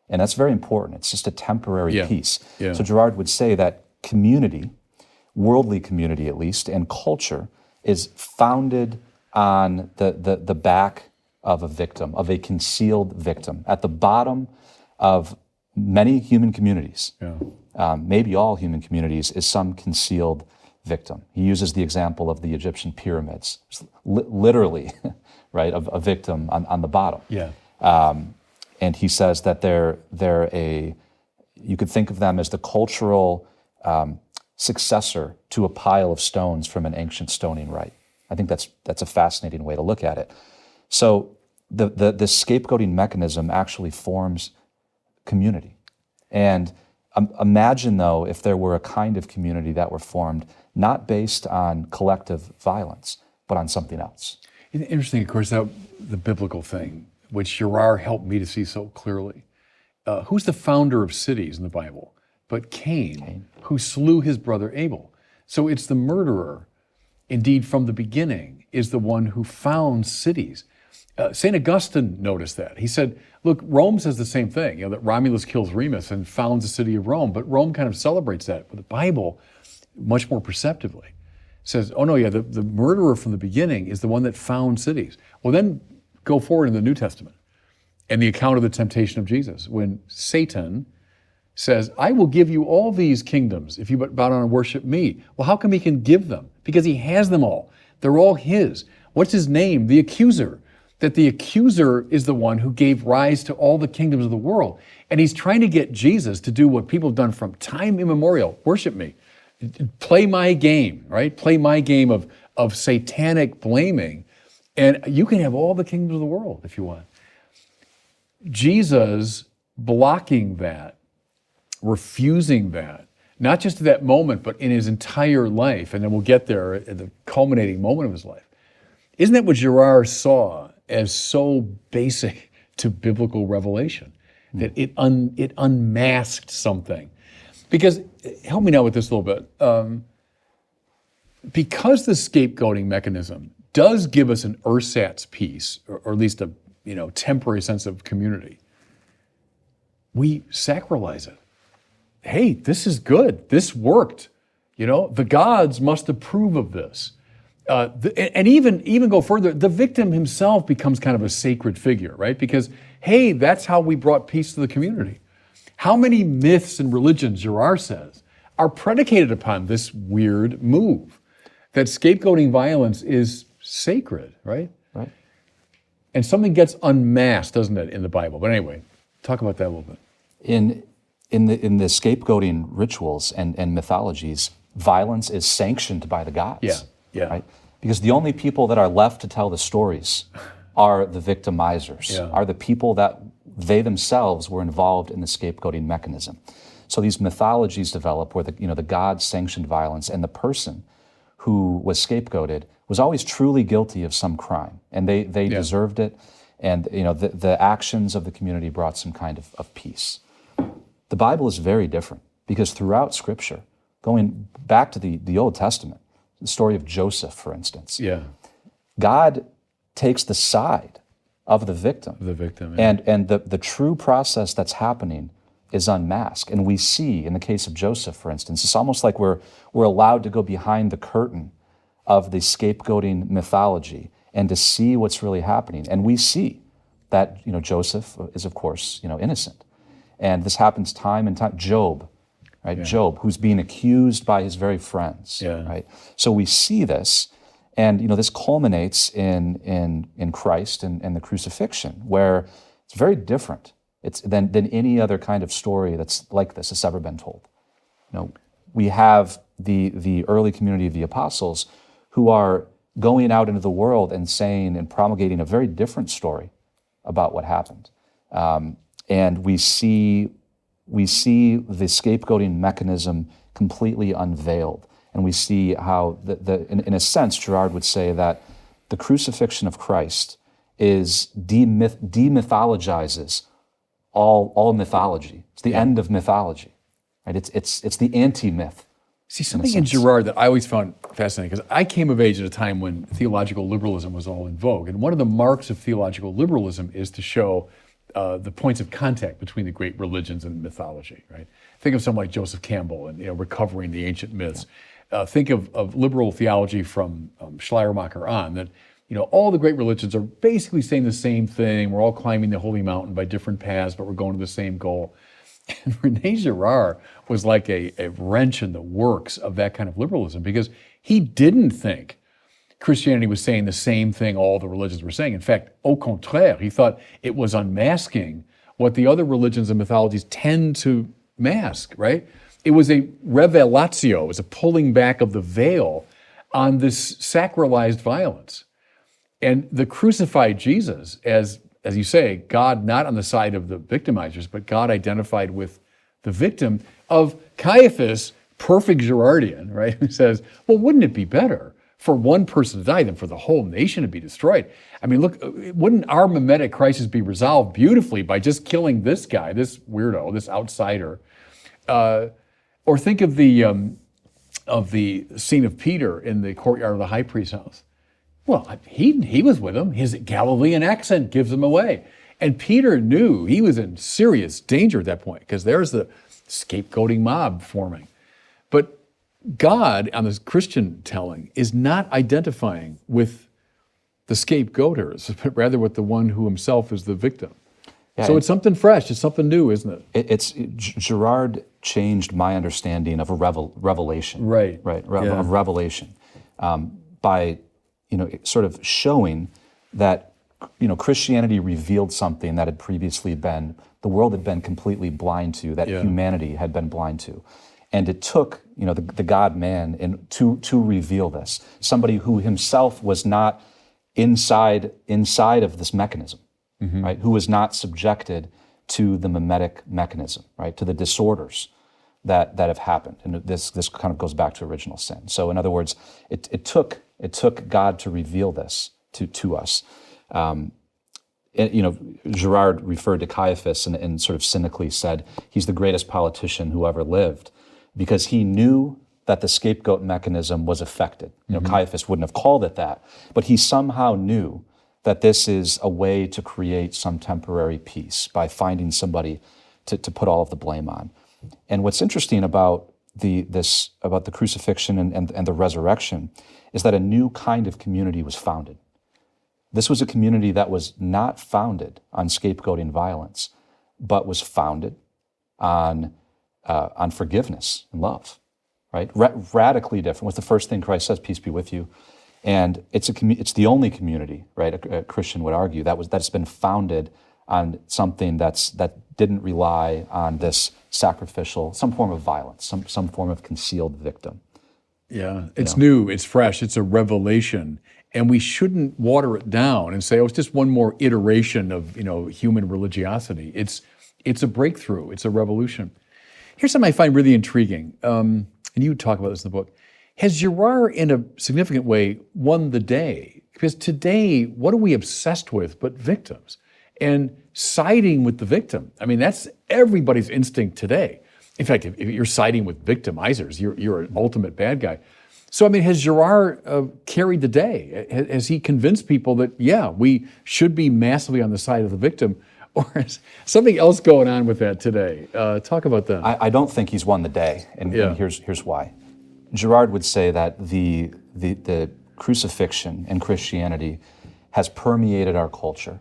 And that's very important. It's just a temporary peace. Yeah. So Gerard would say that community, worldly community at least, and culture is founded on the back of a victim, of a concealed victim. At the bottom of many human communities, maybe all human communities, is some concealed victim. He uses the example of the Egyptian pyramids, literally, right, of a victim on the bottom. Yeah. And he says that you could think of them as the cultural successor to a pile of stones from an ancient stoning rite. I think that's a fascinating way to look at it. So the scapegoating mechanism actually forms community. And imagine, though, if there were a kind of community that were formed not based on collective violence, but on something else. Interesting, of course, the biblical thing, which Gerard helped me to see so clearly. Who's the founder of cities in the Bible? But Cain, who slew his brother Abel. So it's the murderer, indeed from the beginning, is the one who found cities. St. Augustine noticed that. He said, look, Rome says the same thing, that Romulus kills Remus and founds the city of Rome, but Rome kind of celebrates that. But the Bible, much more perceptively, says, oh no, yeah, the murderer from the beginning is the one that found cities. Well, then go forward in the New Testament and the account of the temptation of Jesus, when Satan says, I will give you all these kingdoms if you bow down and worship me. Well, how come he can give them? Because he has them all. They're all his. What's his name? The accuser. That the accuser is the one who gave rise to all the kingdoms of the world. And he's trying to get Jesus to do what people have done from time immemorial. Worship me. Play my game, right? Play my game of satanic blaming. And you can have all the kingdoms of the world if you want. Jesus blocking that, refusing that, not just at that moment, but in his entire life, and then we'll get there at the culminating moment of his life. Isn't that what Girard saw as so basic to biblical revelation? That it unmasked something. Because, help me now with this a little bit, because the scapegoating mechanism does give us an ersatz peace, or at least a temporary sense of community, we sacralize it. Hey, this is good. This worked. The gods must approve of this. And even go further, the victim himself becomes kind of a sacred figure, right? Because, hey, that's how we brought peace to the community. How many myths and religions, Girard says, are predicated upon this weird move, that scapegoating violence is sacred, right? Right. And something gets unmasked, doesn't it, in the Bible? But anyway, talk about that a little bit. In the scapegoating rituals and mythologies, violence is sanctioned by the gods. Yeah. Right? Because the only people that are left to tell the stories are the victimizers, are the people that they themselves were involved in the scapegoating mechanism. So these mythologies develop where the gods sanctioned violence, and the person who was scapegoated was always truly guilty of some crime, and they deserved it, and the actions of the community brought some kind of peace. The Bible is very different, because throughout Scripture, going back to the Old Testament, the story of Joseph, for instance, God takes the side of the victim. And the true process that's happening is unmasked. And we see, in the case of Joseph, for instance, it's almost like we're allowed to go behind the curtain of the scapegoating mythology and to see what's really happening. And we see that Joseph is, of course, innocent. And this happens time and time. Job, right? Yeah. Job, who's being accused by his very friends, right? So we see this, and this culminates in Christ and the crucifixion, where it's very different. It's than any other kind of story that's like this that's ever been told. We have the early community of the apostles who are going out into the world and saying and promulgating a very different story about what happened. And we see the scapegoating mechanism completely unveiled. And we see how, in a sense, Girard would say that the crucifixion of Christ demythologizes all mythology. It's the end of mythology, right? It's the anti-myth. See, something in Girard that I always found fascinating, because I came of age at a time when theological liberalism was all in vogue. And one of the marks of theological liberalism is to show the points of contact between the great religions and mythology, right? Think of someone like Joseph Campbell and recovering the ancient myths. Think of liberal theology from Schleiermacher on, that all the great religions are basically saying the same thing. We're all climbing the holy mountain by different paths, but we're going to the same goal. And René Girard was like a wrench in the works of that kind of liberalism, because he didn't think Christianity was saying the same thing all the religions were saying. In fact, au contraire, he thought it was unmasking what the other religions and mythologies tend to mask, right? It was a revelatio, it was a pulling back of the veil on this sacralized violence. And the crucified Jesus, as you say, God not on the side of the victimizers, but God identified with the victim of Caiaphas, perfect Girardian, right? Who says, well, wouldn't it be better for one person to die than for the whole nation to be destroyed? I mean, look, wouldn't our mimetic crisis be resolved beautifully by just killing this guy, this weirdo, this outsider? Or think of the scene of Peter in the courtyard of the high priest's house. Well, he was with him. His Galilean accent gives him away. And Peter knew he was in serious danger at that point because there's the scapegoating mob forming. But God, on this Christian telling, is not identifying with the scapegoaters, but rather with the one who himself is the victim. Yeah, so it's something fresh, it's something new, isn't it? Girard changed my understanding of a revelation. Right. Of revelation by, sort of showing that, Christianity revealed something that had previously been, the world had been completely blind to, that humanity had been blind to. And it took, the God-man to reveal this. Somebody who himself was not inside of this mechanism, right? Who was not subjected to the mimetic mechanism, right? To the disorders that have happened. And this kind of goes back to original sin. So in other words, it took God to reveal this to us. Girard referred to Caiaphas and sort of cynically said he's the greatest politician who ever lived because he knew that the scapegoat mechanism was affected. Caiaphas wouldn't have called it that, but he somehow knew that this is a way to create some temporary peace by finding somebody to put all of the blame on. And what's interesting about the crucifixion and the resurrection is that a new kind of community was founded. This was a community that was not founded on scapegoating violence, but was founded on forgiveness and love, right? Radically different. What's the first thing Christ says? Peace be with you. And it's the only community, right? A Christian would argue that's been founded on something that didn't rely on this sacrificial, some form of violence, some form of concealed victim. Yeah, it's new, it's fresh, it's a revelation. And we shouldn't water it down and say, oh, it's just one more iteration of human religiosity. It's a breakthrough. It's a revolution. Here's something I find really intriguing, and you talk about this in the book. Has Girard, in a significant way, won the day? Because today, what are we obsessed with but victims? And siding with the victim. I mean, that's everybody's instinct today. In fact, if you're siding with victimizers, you're an ultimate bad guy. So, I mean, has Girard carried the day? Has he convinced people that, we should be massively on the side of the victim? Or is something else going on with that today? Talk about that. I don't think he's won the day, and here's why. Girard would say that the crucifixion in Christianity has permeated our culture,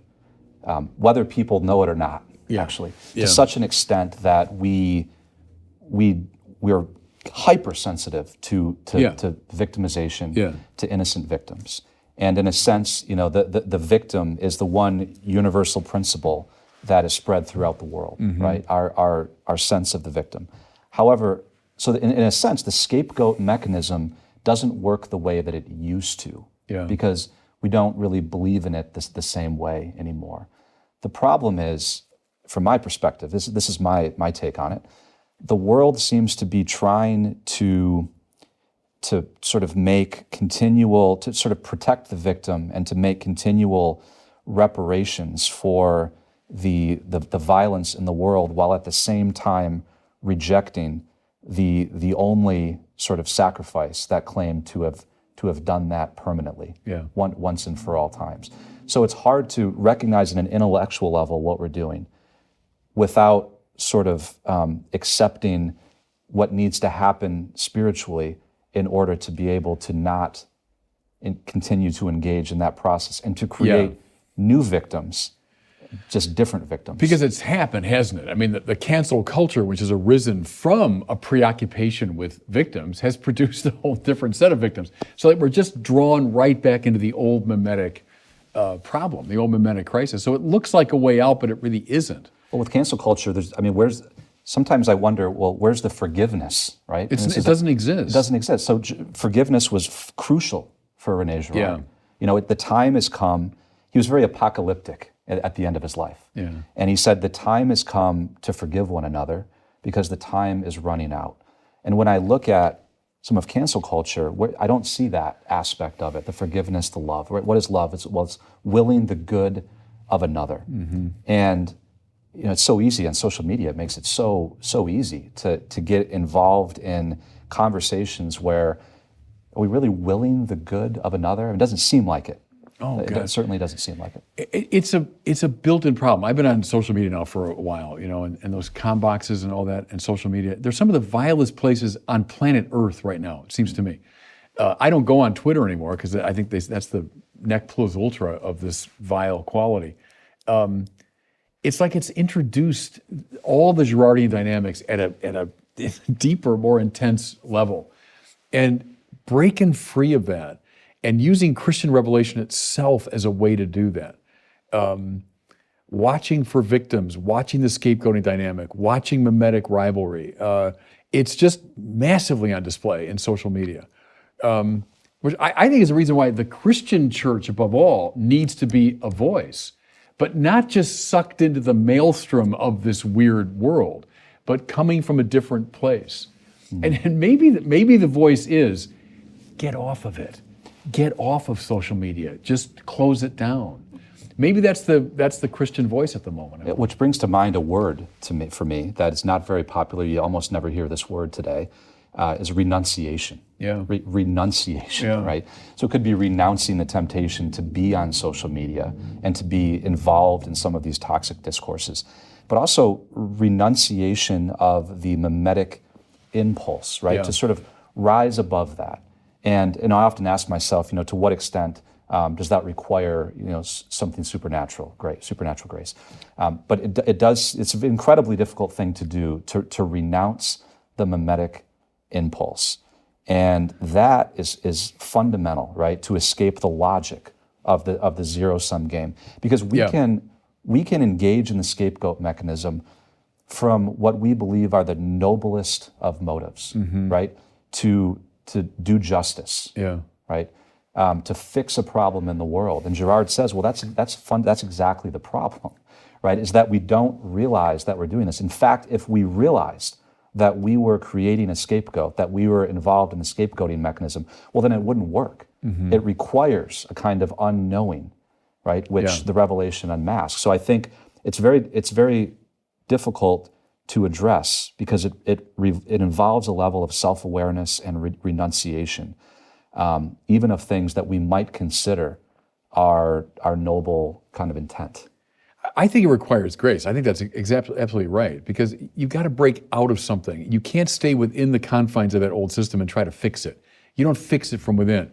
whether people know it or not, actually, to such an extent that we're hypersensitive to victimization, to innocent victims. And in a sense, the victim is the one universal principle that is spread throughout the world, right? Our sense of the victim. However, so in a sense, the scapegoat mechanism doesn't work the way that it used to, because we don't really believe in it the same way anymore. The problem is, from my perspective, this is my take on it, the world seems to be trying to sort of to sort of protect the victim and to make continual reparations for the violence in the world, while at the same time rejecting the only sort of sacrifice that claimed to have done that permanently, once and for all times. So it's hard to recognize at an intellectual level what we're doing without sort of accepting what needs to happen spiritually in order to be able to not continue to engage in that process and to create new victims, just different victims. Because it's happened, hasn't it? I mean, the cancel culture, which has arisen from a preoccupation with victims, has produced a whole different set of victims. So that we're just drawn right back into the old mimetic problem, the old mimetic crisis. So it looks like a way out, but it really isn't. Well, with cancel culture, sometimes I wonder, where's the forgiveness, right? It doesn't exist. It doesn't exist. So forgiveness was crucial for René Girard. The time has come. He was very apocalyptic at the end of his life. And he said, the time has come to forgive one another because the time is running out. And when I look at some of cancel culture, I don't see that aspect of it, the forgiveness, the love. Right? What is love? It's willing the good of another. And it's so easy on social media. It makes it so easy to get involved in conversations where Are we really willing the good of another? It doesn't seem like it. Oh, It God. certainly doesn't seem like it. It's a built-in problem. I've been on social media now for a while, and those com boxes and all that, and social media. They're some of the vilest places on planet Earth right now, it seems to me. I don't go on Twitter anymore because I think that's the nec plus ultra of this vile quality. It's like it's introduced all the Girardian dynamics at a deeper, more intense level. And breaking free of that and using Christian revelation itself as a way to do that. Watching for victims, watching the scapegoating dynamic, watching mimetic rivalry. It's just massively on display in social media. Which I think is the reason why the Christian church, above all, needs to be a voice, but not just sucked into the maelstrom of this weird world, but coming from a different place. And maybe the voice is, get off of it. Get off of social media. Just close it down. Maybe that's the Christian voice at the moment. Which brings to mind a word for me that is not very popular. You almost never hear this word today. Is renunciation. Yeah. Renunciation, Yeah. right? So it could be renouncing the temptation to be on social media and to be involved in some of these toxic discourses, but also renunciation of the mimetic impulse, right? Yeah. To sort of rise above that. And I often ask myself, to what extent does that require, something supernatural grace? But it does. It's an incredibly difficult thing to do to renounce the mimetic impulse, and that is fundamental, right? To escape the logic of the zero-sum game, because we can engage in the scapegoat mechanism from what we believe are the noblest of motives, right? To do justice, right? To fix a problem in the world. And Girard says, well, that's fun. That's exactly the problem, right? Is that we don't realize that we're doing this. In fact, if we realized that we were creating a scapegoat, that we were involved in the scapegoating mechanism, well, then it wouldn't work. It requires a kind of unknowing, right? Which the revelation unmasks. So I think it's very difficult to address because it involves a level of self-awareness and renunciation, even of things that we might consider our noble kind of intent. I think it requires grace. I think that's absolutely right, because you've got to break out of something. You can't stay within the confines of that old system and try to fix it. You don't fix it from within.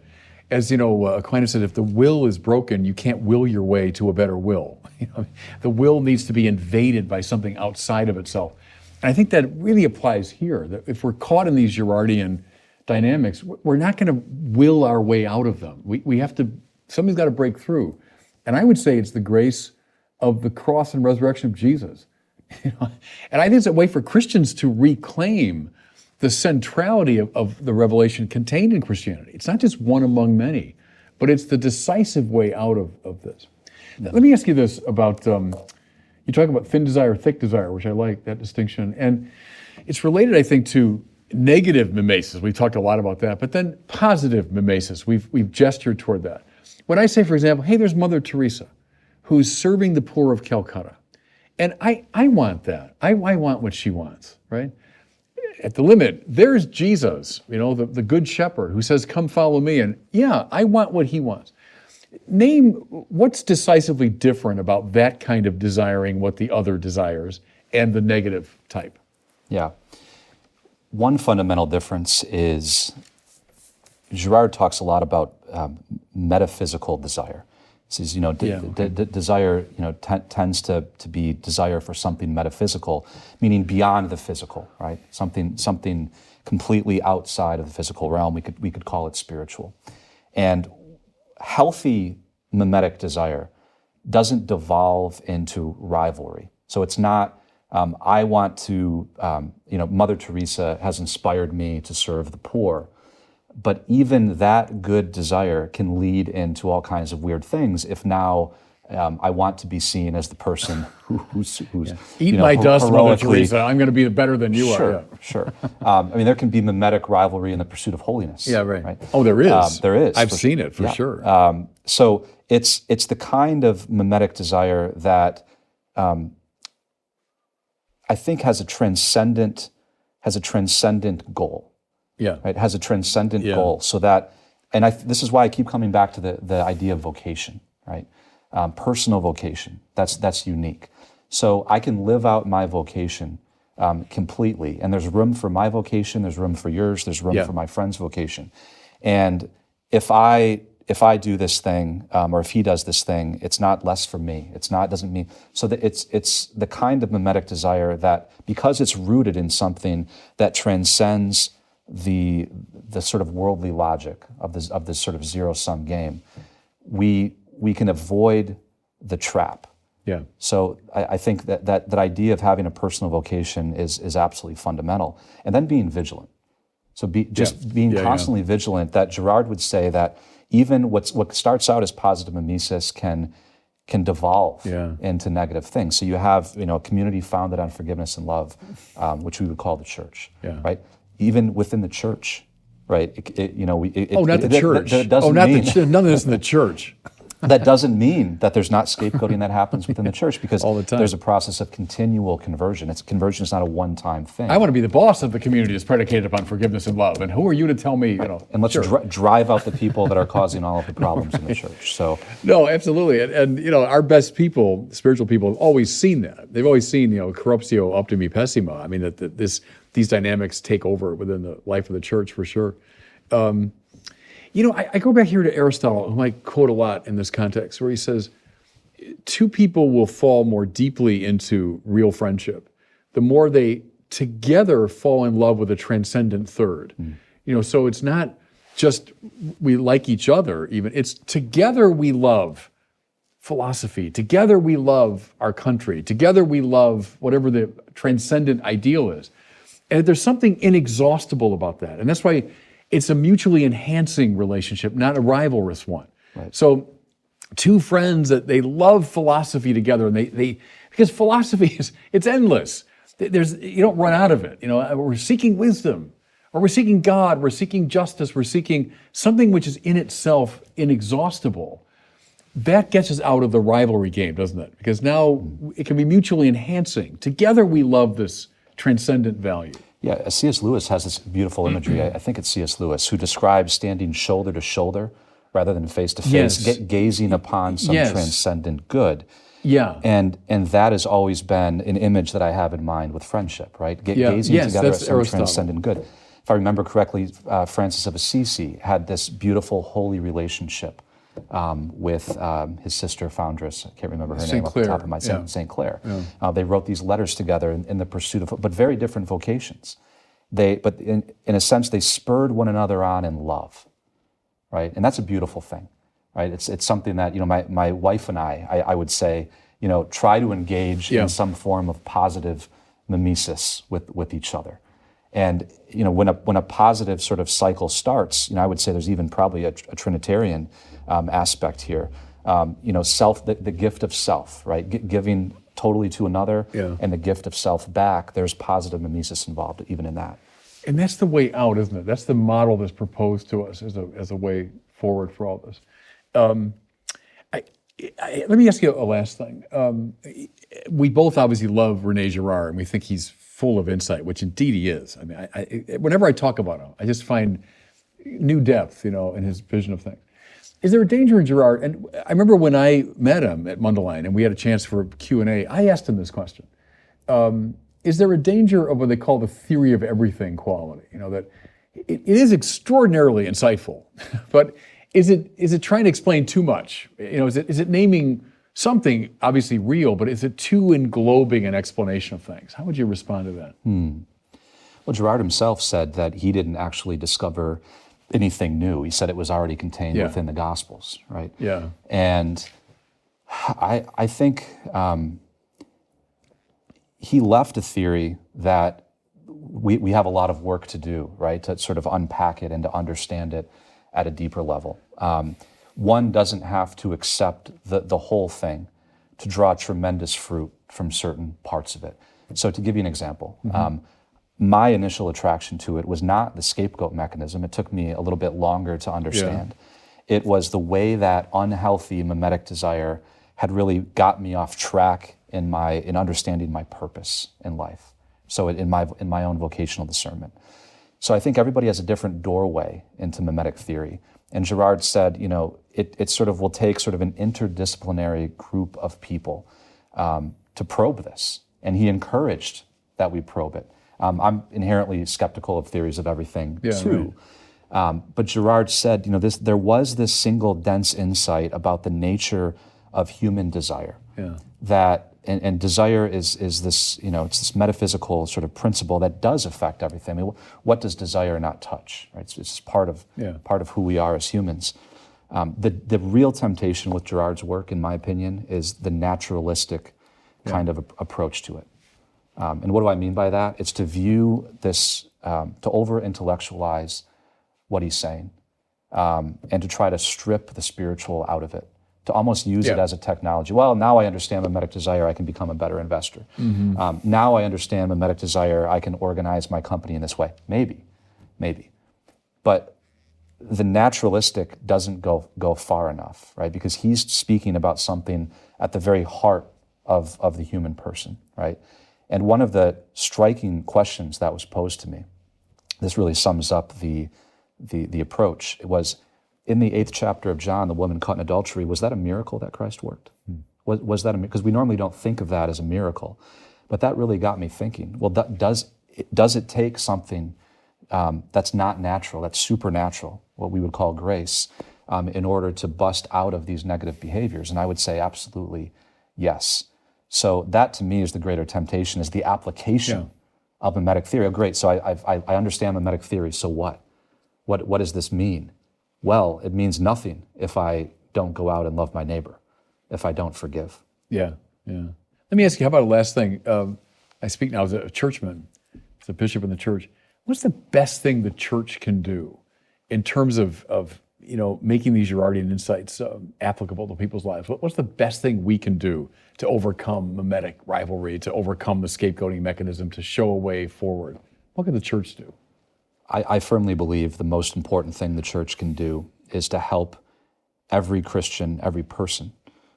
As Aquinas said, if the will is broken, you can't will your way to a better will. The will needs to be invaded by something outside of itself. And I think that really applies here, that if we're caught in these Girardian dynamics, we're not going to will our way out of them. We have to, something's got to break through. And I would say it's the grace of the cross and resurrection of Jesus. And I think it's a way for Christians to reclaim the centrality of the revelation contained in Christianity. It's not just one among many, but it's the decisive way out of this. Let me ask you this about, you talk about thin desire, thick desire, which I like, that distinction. And it's related, I think, to negative mimesis. We've talked a lot about that, but then positive mimesis. We've gestured toward that. When I say, for example, hey, there's Mother Teresa, who's serving the poor of Calcutta. And I want that. I want what she wants, right? At the limit, there's Jesus, the good shepherd who says, come follow me. And yeah, I want what he wants. Name what's decisively different about that kind of desiring what the other desires and the negative type. Yeah. One fundamental difference is Girard talks a lot about metaphysical desire. He says, desire, tends to be desire for something metaphysical, meaning beyond the physical, right? Something completely outside of the physical realm. We could call it spiritual. And healthy mimetic desire doesn't devolve into rivalry. So it's not, I want to, Mother Teresa has inspired me to serve the poor. But even that good desire can lead into all kinds of weird things if now I want to be seen as the person who's eat my dust, Mother Teresa. I'm going to be better than you are. Yeah. Sure. There can be mimetic rivalry in the pursuit of holiness. Yeah, right. Oh, there is. There is. I've seen it for sure. So it's the kind of mimetic desire that I think has a transcendent goal. Yeah. Right? It has a transcendent Yeah. goal, so that, and this is why I keep coming back to the idea of vocation, right? Personal vocation. That's unique. So I can live out my vocation completely, and there's room for my vocation. There's room for yours. There's room for my friend's vocation. And if I do this thing, or if he does this thing, it's not less for me. It doesn't mean, so that it's the kind of mimetic desire that, because it's rooted in something that transcends the sort of worldly logic of this sort of zero-sum game, we can avoid the trap. Yeah. So I think that idea of having a personal vocation is absolutely fundamental. And then being vigilant. So being constantly vigilant, that Gerard would say that even what starts out as positive mimesis can devolve into negative things. So you have a community founded on forgiveness and love, which we would call the church, right? Even within the church, right? Not the church. None of this in the church. That doesn't mean that there's not scapegoating that happens within the church, because all the time. There's a process of continual conversion. Conversion is not a one-time thing. I want to be the boss of the community that's predicated upon forgiveness and love. And who are you to tell me, And let's drive out the people that are causing all of the problems in the church. So no, absolutely. And our best people, spiritual people, have always seen that. They've always seen, corruptio optimi pessima. I mean, that these dynamics take over within the life of the church for sure. I go back here to Aristotle, whom I quote a lot in this context, where he says, two people will fall more deeply into real friendship the more they together fall in love with a transcendent third. So it's not just we like each other, even. It's together we love philosophy. Together we love our country. Together we love whatever the transcendent ideal is. And there's something inexhaustible about that. And that's why it's a mutually enhancing relationship, not a rivalrous one. Right. So two friends that they love philosophy together, and they because philosophy it's endless. You don't run out of it. We're seeking wisdom, or we're seeking God, we're seeking justice, we're seeking something which is in itself inexhaustible. That gets us out of the rivalry game, doesn't it? Because now it can be mutually enhancing. Together we love this transcendent value. Yeah, C.S. Lewis has this beautiful imagery. I think it's C.S. Lewis, who describes standing shoulder to shoulder rather than face to face, gazing upon some transcendent good. Yeah. And that has always been an image that I have in mind with friendship, right? Gazing together at some Aristotle. transcendent good. If I remember correctly, Francis of Assisi had this beautiful holy relationship with his sister foundress. I can't remember her name off the top of my head. St. Clair. Yeah. They wrote these letters together in the pursuit of, but very different vocations. But in a sense, they spurred one another on in love, right? And that's a beautiful thing, right? It's something that my wife and I would say, try to engage in some form of positive mimesis with each other. And when a positive sort of cycle starts, I would say there's even probably a Trinitarian aspect here. The gift of self, right? Giving totally to another, and the gift of self back. There's positive mimesis involved even in that. And that's the way out, isn't it? That's the model that's proposed to us as a way forward for all this. Let me ask you a last thing. We both obviously love René Girard, and we think he's full of insight, which indeed he is. I mean, whenever I talk about him, I just find new depth, in his vision of things. Is there a danger in Girard? And I remember when I met him at Mundelein and we had a chance for Q&A, I asked him this question. Is there a danger of what they call the theory of everything quality? That it is extraordinarily insightful, but is it trying to explain too much? Is it naming something obviously real, but is it too englobing an explanation of things? How would you respond to that? Well, Girard himself said that he didn't actually discover anything new. He said it was already contained within the Gospels, right? Yeah. And I think he left a theory that we have a lot of work to do, right, to sort of unpack it and to understand it at a deeper level. One doesn't have to accept the whole thing to draw tremendous fruit from certain parts of it. So to give you an example, my initial attraction to it was not the scapegoat mechanism. It took me a little bit longer to understand. It was the way that unhealthy mimetic desire had really got me off track in understanding my purpose in life. So in my own vocational discernment. So I think everybody has a different doorway into mimetic theory. And Girard said, it sort of will take sort of an interdisciplinary group of people to probe this. And he encouraged that we probe it. I'm inherently skeptical of theories of everything too. Right. But Girard said, there was this single dense insight about the nature of human desire. That and desire is this, it's this metaphysical sort of principle that does affect everything. I mean, what does desire not touch? Right? It's part of who we are as humans. The real temptation with Girard's work, in my opinion, is the naturalistic kind of approach to it. And what do I mean by that? It's to view this, to over-intellectualize what he's saying, and to try to strip the spiritual out of it, to almost use it as a technology. Well, now I understand mimetic desire, I can become a better investor. Now I understand mimetic desire, I can organize my company in this way. Maybe. But the naturalistic doesn't go far enough, right? Because he's speaking about something at the very heart of the human person, right? And one of the striking questions that was posed to me, this really sums up the approach. It was, in the 8th chapter of John, the woman caught in adultery, was that a miracle that Christ worked? Was that because we normally don't think of that as a miracle, but that really got me thinking. Well, does it take something that's not natural, that's supernatural, what we would call grace, in order to bust out of these negative behaviors? And I would say absolutely yes. So that to me is the greater temptation, is the application of mimetic theory. Oh, great, so I understand mimetic theory, so what? What does this mean? Well, it means nothing if I don't go out and love my neighbor, if I don't forgive. Yeah. Let me ask you, how about a last thing? I speak now as a churchman, as a bishop in the church. What's the best thing the church can do in terms of making these Girardian insights applicable to people's lives? What's the best thing we can do to overcome mimetic rivalry, to overcome the scapegoating mechanism, to show a way forward? What can the church do? I firmly believe the most important thing the church can do is to help every Christian, every person,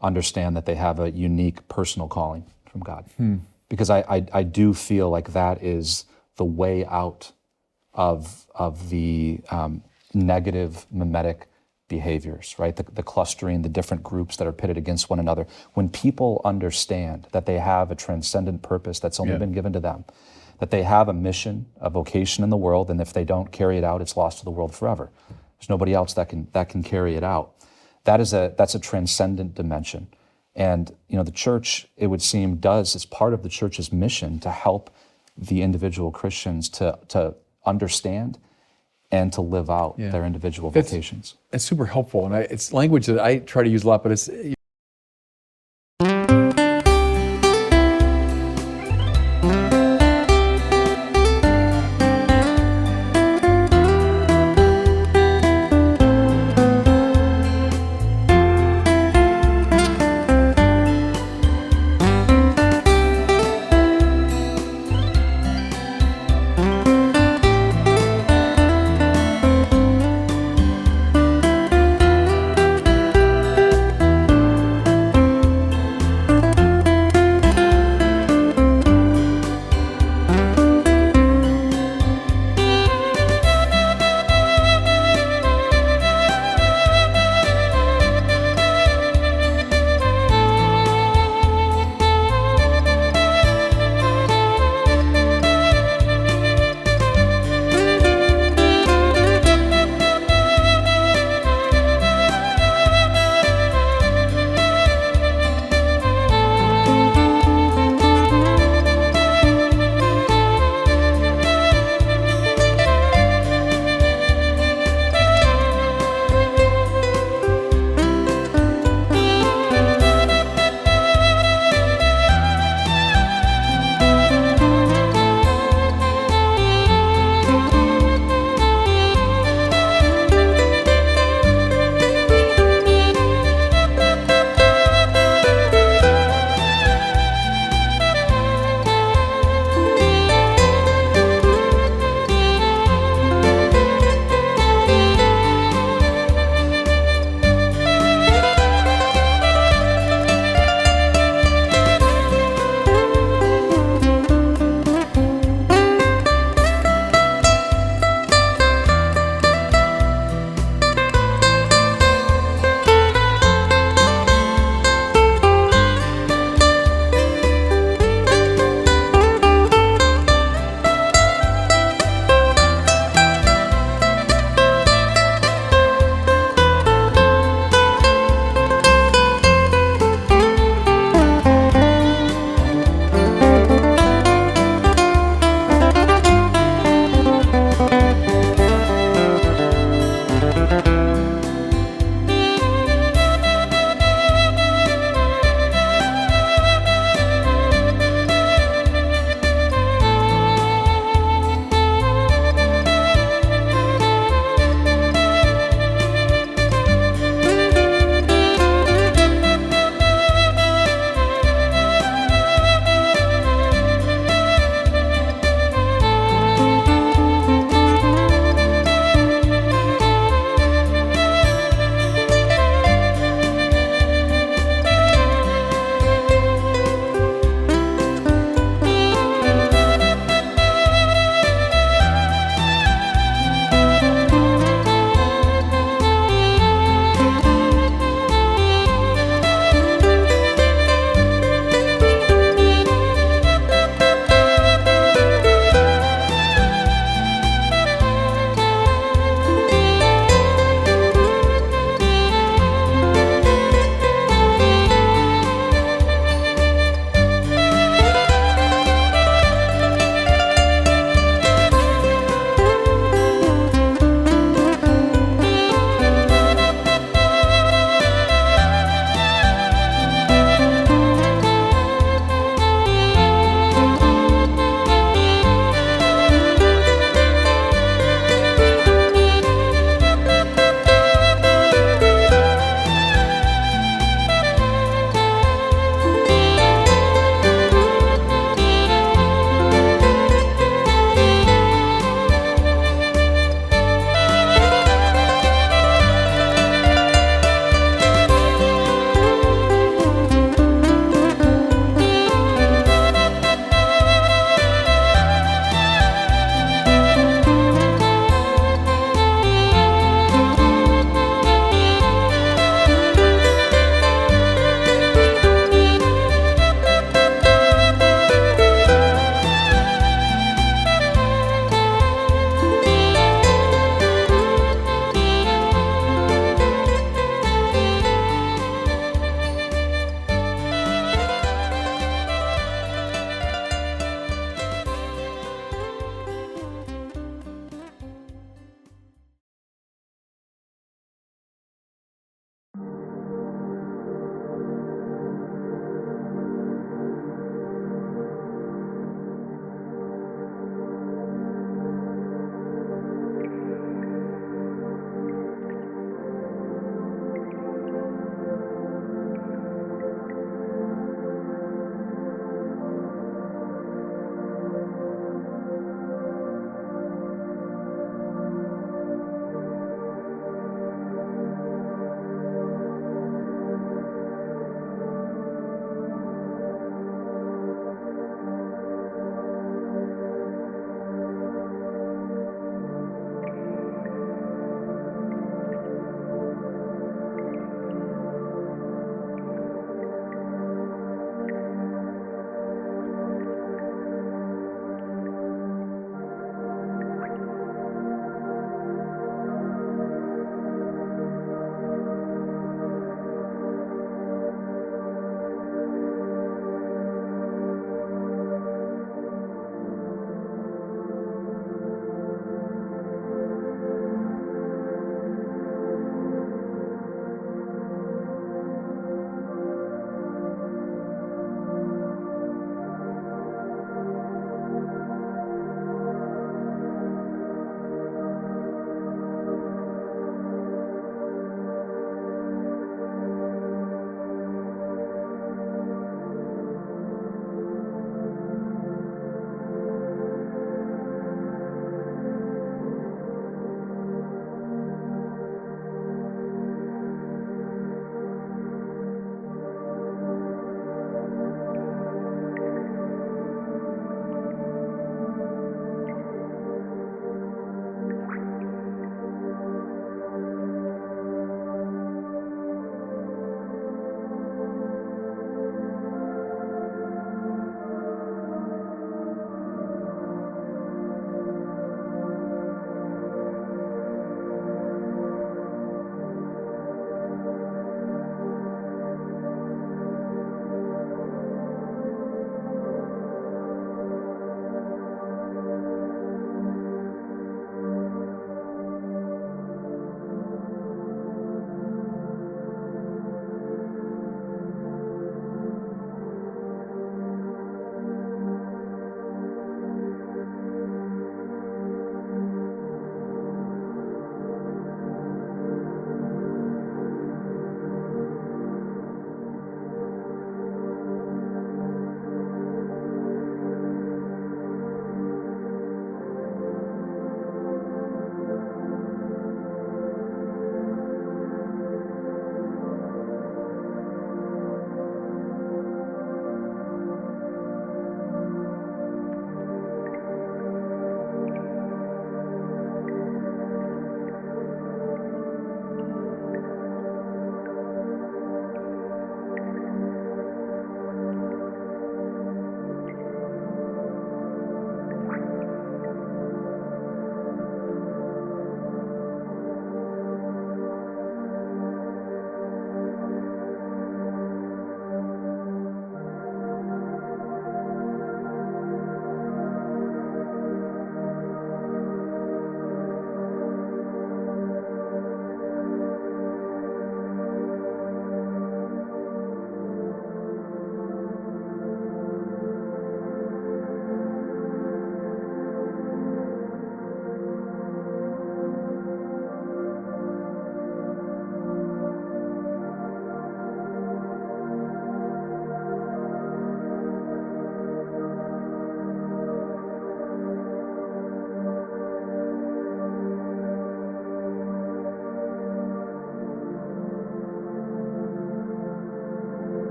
understand that they have a unique personal calling from God. Because I do feel like that is the way out of the negative mimetic behaviors, right? The clustering, the different groups that are pitted against one another. When people understand that they have a transcendent purpose that's only been given to them, that they have a mission, a vocation in the world, and if they don't carry it out, it's lost to the world forever. There's nobody else that can carry it out. That's a transcendent dimension. And the church, it would seem, it's part of the church's mission to help the individual Christians to understand and to live out their individual vocations. It's super helpful, and it's language that I try to use a lot, but it's